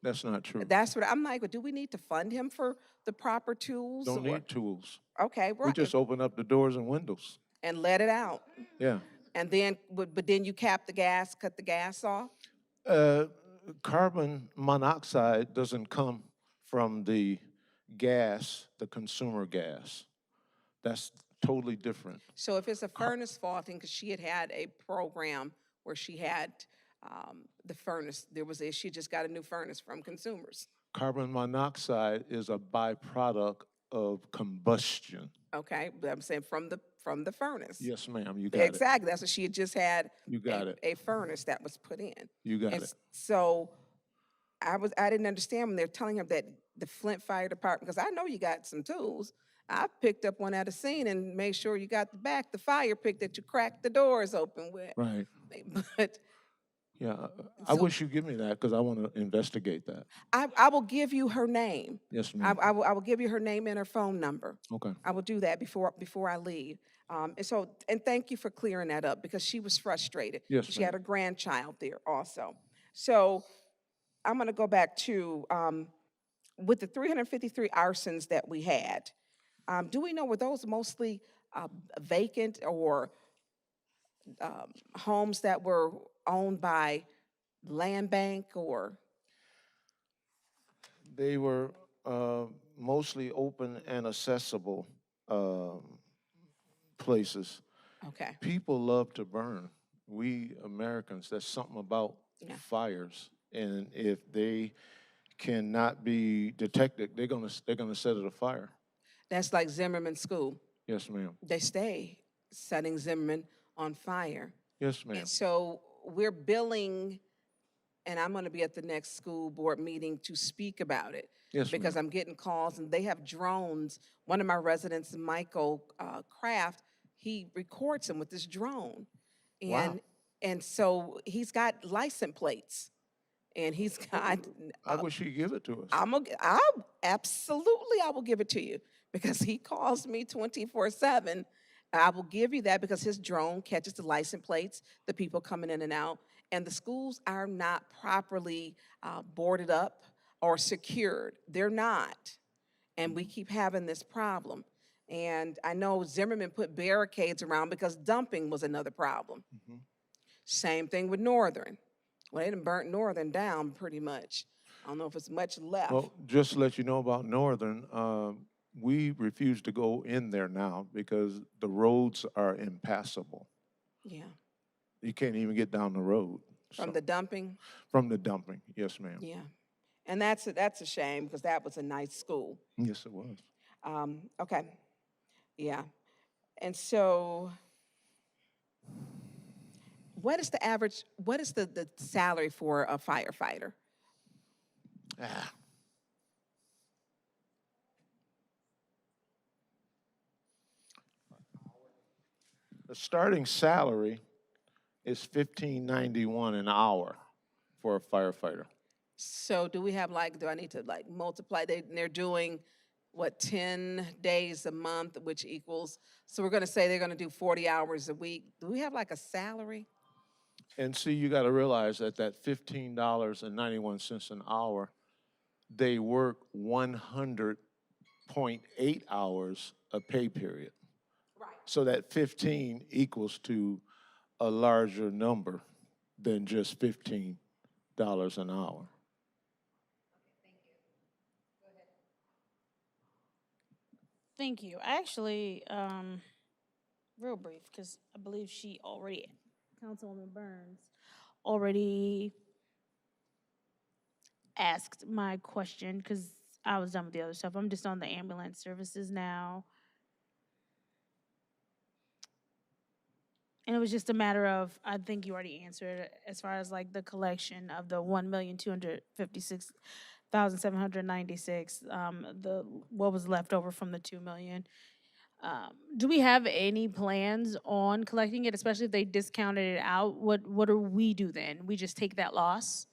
That's not true. That's what I'm like, well, do we need to fund him for the proper tools? Don't or- need tools. Okay, We right. just open up the doors and windows. And let it out. Yeah. And then, but then you cap the gas, cut the gas off? Carbon monoxide doesn't come from the gas, the consumer gas. That's totally different. So if it's a furnace faulting, because she had a program where she had the furnace, she just got a new furnace from consumers. Carbon monoxide is a byproduct of combustion. Okay, but I'm saying from the furnace. Yes, ma'am, you got it. Exactly, that's what she had just had. You got it. A furnace that was put in. You got And it. so I didn't understand when they're telling her that the Flint Fire Department, because I know you got some tools. I picked up one at a scene and made sure you got the fire pick that you cracked the doors open with. Right. But Yeah, I wish you'd give me that because I want to investigate that. I will give you her name. Yes, I ma'am. will give you her name and her phone number. Okay. I will do that before I leave. And thank you for clearing that up because she was frustrated. Yes, She had ma'am. her grandchild there also. So I'm gonna go back to, with the 353 arsons that we had, do we know were those mostly vacant or homes that were owned by land bank or? They were mostly open and accessible places. Okay, People love to burn. We Americans, there's something about Yeah. fires, and if they cannot be detected, they're gonna set it afire. that's like Zimmerman School. Yes, ma'am. They stay setting Zimmerman on fire. Yes, ma'am. And so we're billing, and I'm gonna be at the next school board meeting to speak about it. Yes, Because ma'am. I'm getting calls, and they have drones. One of my residents, Michael Kraft, he records them with this drone. Wow. And so he's got license plates, and he's got, I wish you'd give it to us. absolutely, I will give it to you, because he calls me 24/7. I will give you that because his drone catches the license plates, the people coming in and out, and the schools are not properly boarded up or secured. They're not. And we keep having this problem. And I know Zimmerman put barricades around because dumping was another problem. Same thing with Northern. Well, they done burnt Northern down pretty much. I don't know if it's much left. Well, just to let you know about Northern, we refuse to go in there now because the roads are impassable. Yeah, You can't even get down the road. from So- the dumping, From the dumping, yes, ma'am. yeah. And that's a shame because that was a nice school. Yes, it was. Okay, yeah. And so, what is the salary for a firefighter? Ah. The starting salary is $15.91 an hour for a firefighter. So do we have do I need to multiply, they're doing, what, 10 days a month, which equals, so we're gonna say they're gonna do 40 hours a week. Do we have a salary? And see, you got to realize that $15.91 an hour, they work 100.8 hours a pay period. Right. So that 15 equals to a larger number than just $15 an hour. Thank you. I actually, real brief, because I believe Councilwoman Burns already asked my question, because I was done with the other stuff. I'm just on the ambulance services now. And it was just a matter of, I think you already answered it, as far as the collection of the 1,256,796, what was left over from the 2 million. Do we have any plans on collecting it, especially if they discounted it out? What do we do then? We just take that loss?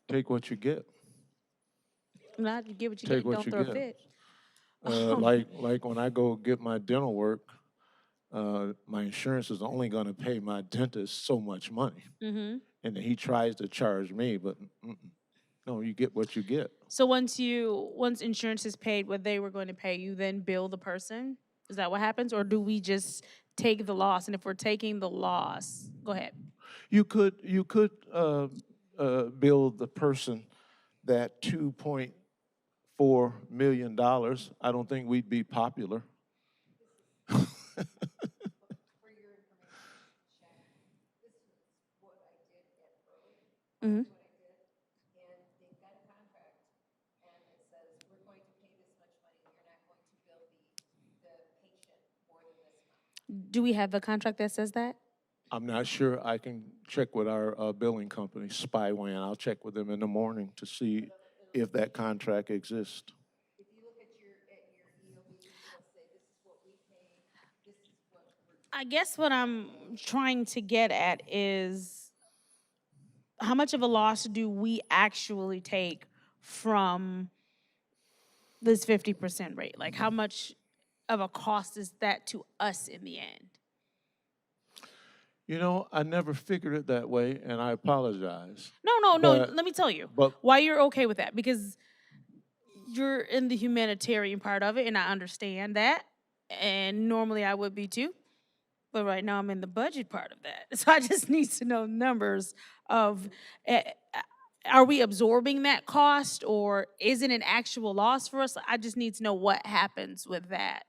Take what you get. Not you get what you Take get, what don't you throw a get. fit. Like when I go get my dental work, my insurance is only going to pay my dentist so much money. Mm-hmm. And then he tries to charge me, but no, you get what you get. So once insurance is paid what they were going to pay, you then bill the person? Is that what happens? Or do we just take the loss? And if we're taking the loss, go ahead. You could bill the person that $4 million, I don't think we'd be popular. For your information, Shaq, this is what I did at Burley. Mhm. What I did, and they've got a contract, and it says, we're going to pay this much money, you're not going to bill the patient more than this amount. Do we have a contract that says that? I'm not sure. I can check with our billing company, Spywan. I'll check with them in the morning to see if that contract exists. If you look at your EOB, it'll say, this is what we pay, this is what we're. I guess what I'm trying to get at is how much of a loss do we actually take from this 50% rate? Like, how much of a cost is that to us in the end? You know, I never figured it that way, and I apologize. No, But- let me tell you but- why you're okay with that. Because you're in the humanitarian part of it, and I understand that. And normally I would be too. But right now I'm in the budget part of that. So I just need to know numbers of, are we absorbing that cost or is it an actual loss for us? I just need to know what happens with that.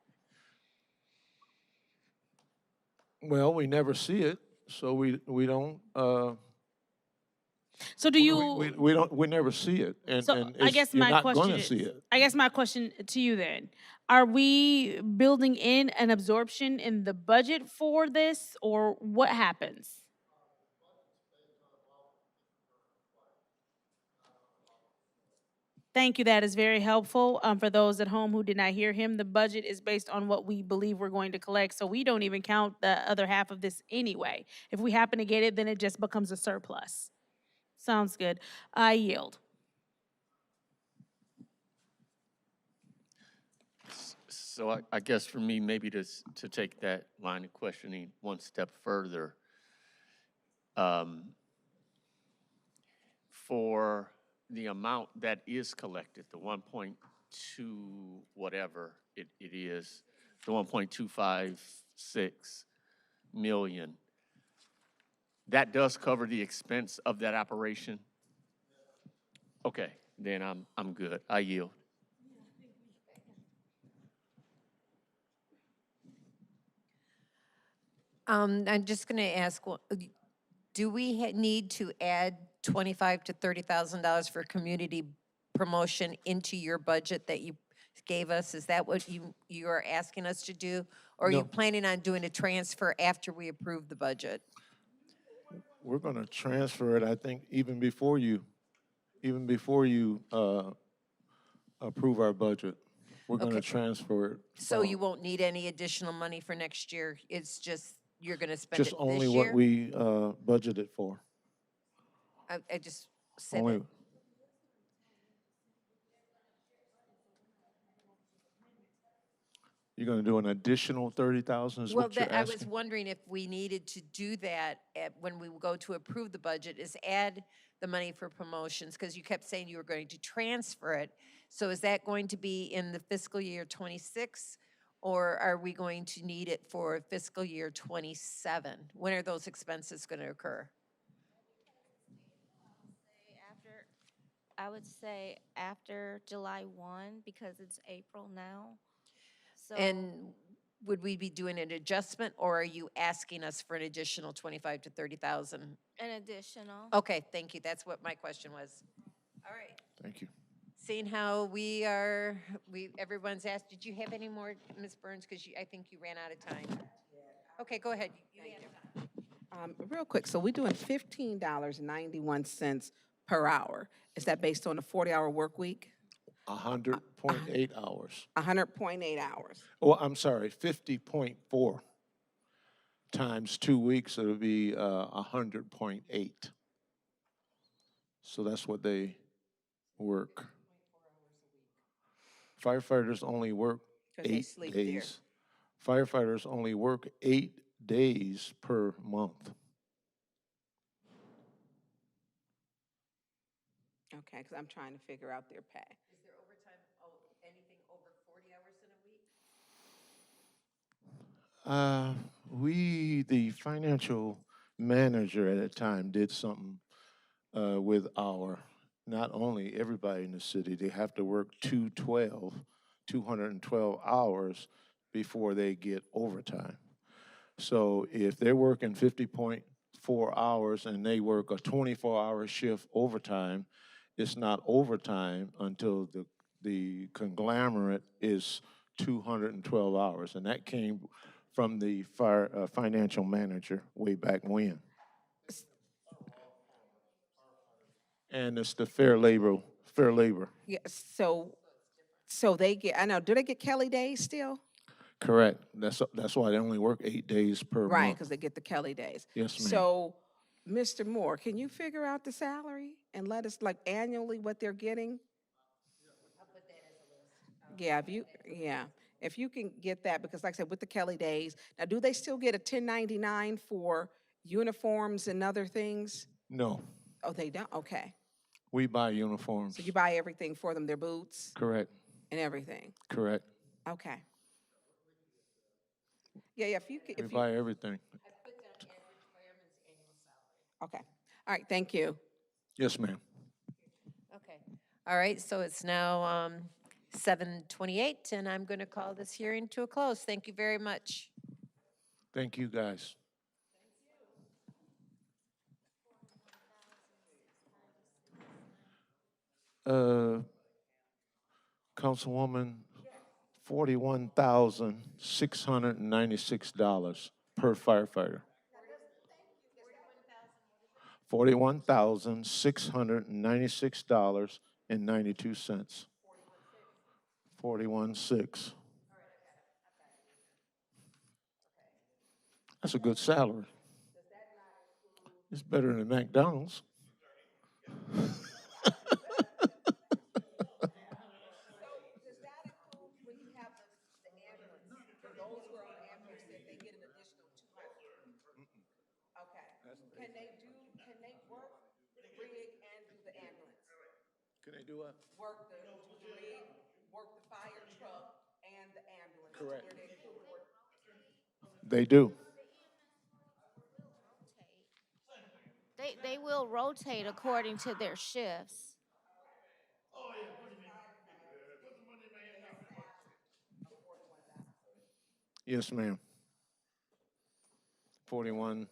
Well, we never see it, so we don't, So do you? we never see it. And, So and I it's- guess you're my not question gonna is, see it. I guess my question to you then, are we building in an absorption in the budget for this or what happens? Thank you, that is very helpful. For those at home who did not hear him, the budget is based on what we believe we're going to collect, so we don't even count the other half of this anyway. If we happen to get it, then it just becomes a surplus. Sounds good. I yield. So I guess for me, maybe to take that line of questioning one step further, for the amount that is collected, the 1.2 whatever it is, the 1.256 million, that does cover the expense of that operation? Okay, then I'm good. I yield. I'm just going to ask, do we need to add $25,000 to $30,000 for community promotion into your budget that you gave us? Is that what you are asking us to do? Or are you No. planning on doing a transfer after we approve the budget? We're gonna transfer it, I think, even before you approve our budget. We're gonna Okay. transfer it. So from you won't need any additional money for next year? It's just, you're going to spend just it only this what year? we budgeted for. I just said Only, it. you're gonna do an additional 30,000 is Well, what you're I was asking? wondering if we needed to do that when we go to approve the budget, is add the money for promotions, because you kept saying you were going to transfer it. So is that going to be in the fiscal year '26, or are we going to need it for fiscal year '27? When are those expenses going to occur? After, I would say after July 1, because it's April now. So. And would we be doing an adjustment, or are you asking us for an additional 25 to 30,000? An additional. Okay, thank you. That's what my question was. All right. Thank you. Seeing how everyone's asked, did you have any more, Ms. Burns? Because I think you ran out of time. Okay, go ahead. You have time. Real quick, so we're doing $15.91 per hour. Is that based on a 40-hour work week? 100.8 hours. 100.8 hours. Oh, I'm sorry, 50.4 times 2 weeks, it'll be 100.8. So that's what they work. Firefighters only work 'Cause they 8 sleep there. days. Firefighters only work 8 days per month. Okay, because I'm trying to figure out their pay. Is there overtime, anything over 40 hours in a week? The financial manager at the time did something with our not only everybody in the city, they have to work 212 hours before they get overtime. So if they're working 50.4 hours and they work a 24-hour shift overtime, it's not overtime until the conglomerate is 212 hours. And that came from the financial manager way back when. And it's the fair labor. Yeah, so they get, I know, do they get Kelly days still? Correct. That's why they only work 8 days per Right, month. because they get the Kelly days. Yes, ma'am. So, Mr. Moore, can you figure out the salary and let us, like, annually what they're getting? Yeah, if you can get that, because like I said, with the Kelly days, now, do they still get a 1099 for uniforms and other things? No, Oh, they don't, okay. we buy uniforms. So you buy everything for them, their boots Correct, and everything? correct. Okay. Yeah, if you, We buy everything. okay. All right, thank you. Yes, ma'am. Okay. All right, so it's now 7:28, and I'm going to call this hearing to a close. Thank you very much. Thank you, guys. Councilwoman, $41,696 per firefighter. $41,696.92. 41.6. That's a good salary. It's better than McDonald's. Does that include when you have the ambulance, for those who are on ambulance, that they get an additional 200? Okay. Can they work the rig and do the ambulance? Can they do what? Do the rig, work the fire truck and the ambulance? Correct. Where they could work. They do. They will rotate according to their shifts. Yes, ma'am. 41.6. Y'all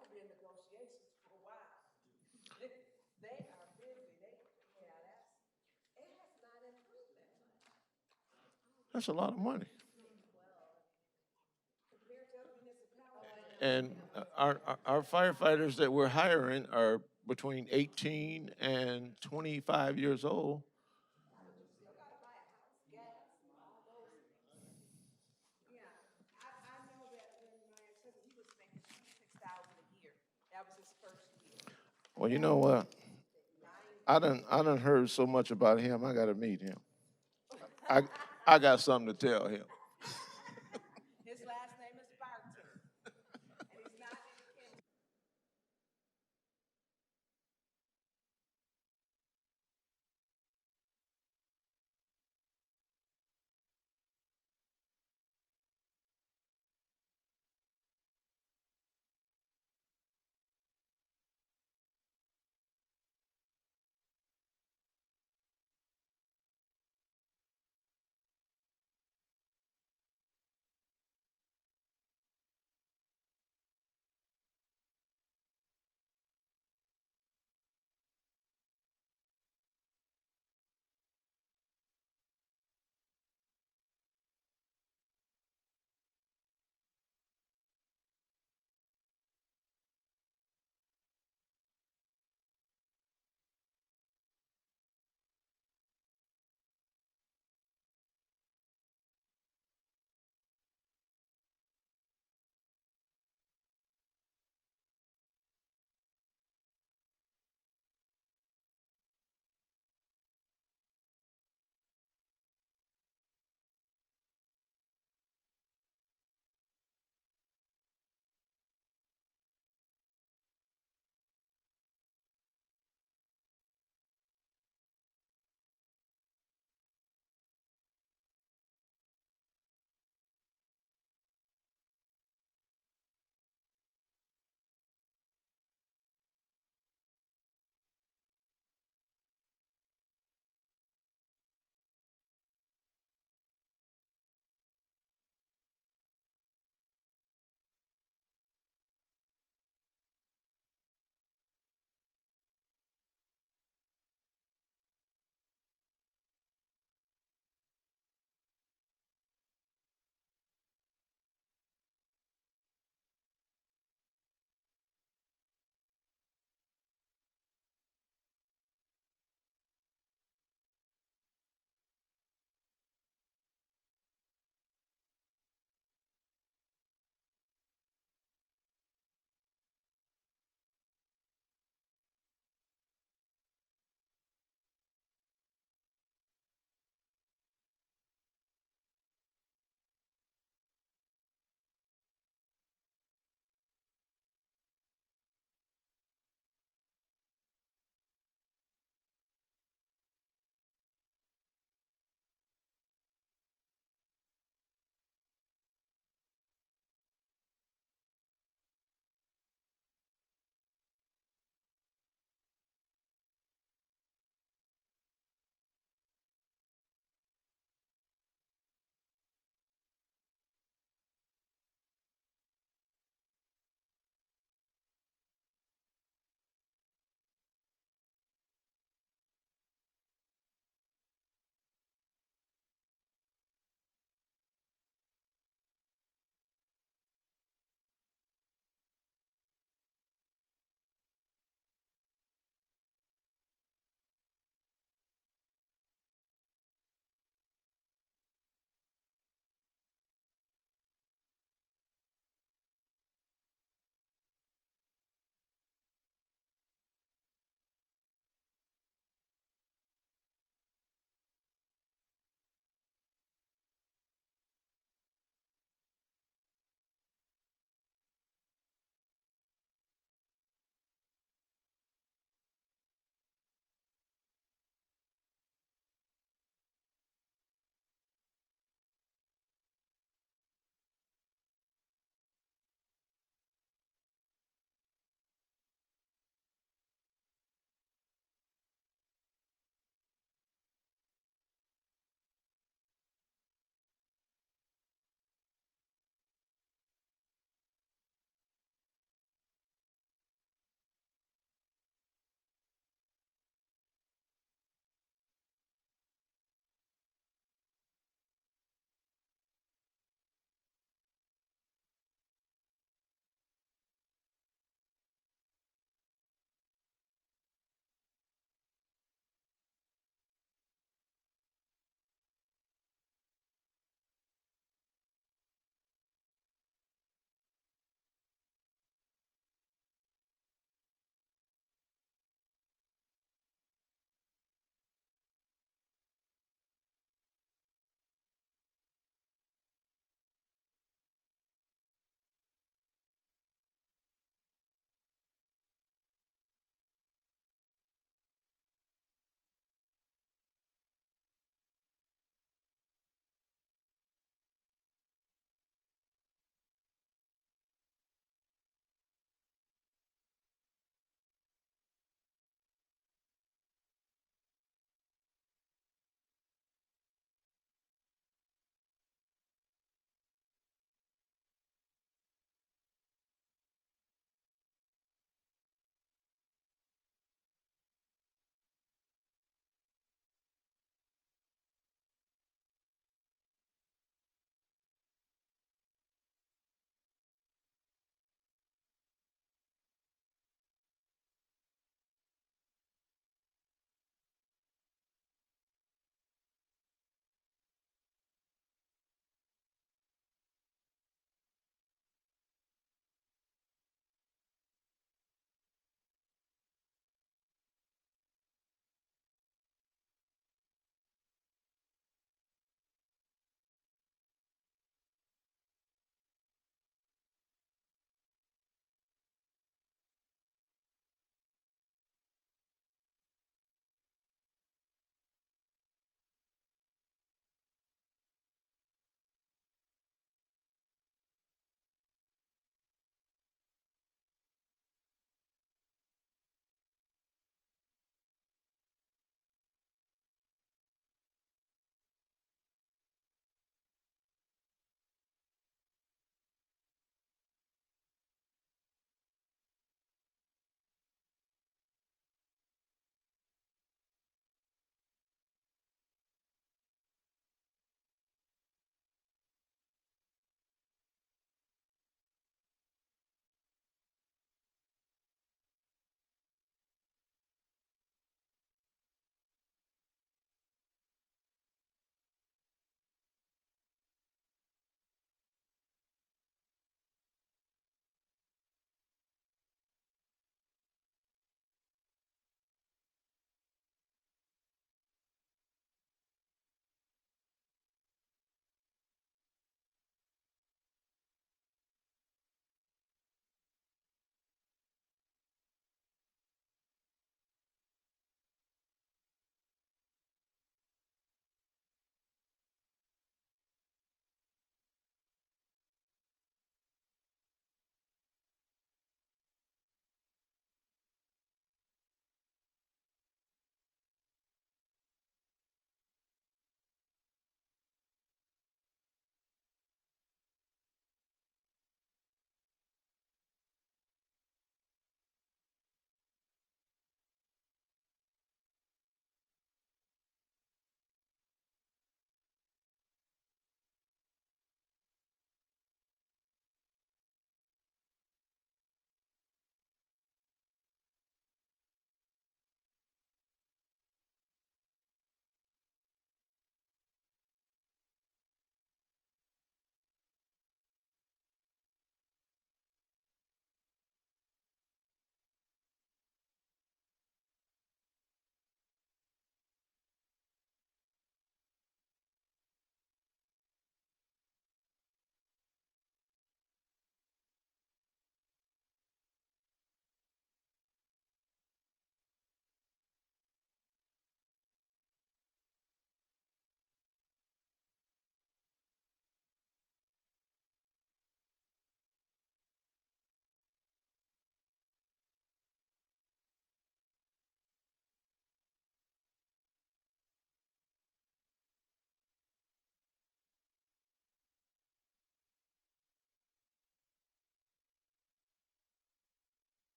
could be in negotiations for a while. They are busy, yeah, it has not improved that much. That's a lot of money. And our firefighters that we're hiring are between 18 and 25 years old. Yeah, I know that when my son, he was making 26,000 a year. That was his first year. Well, you know what? I done heard so much about him. I gotta meet him. I got something to tell him.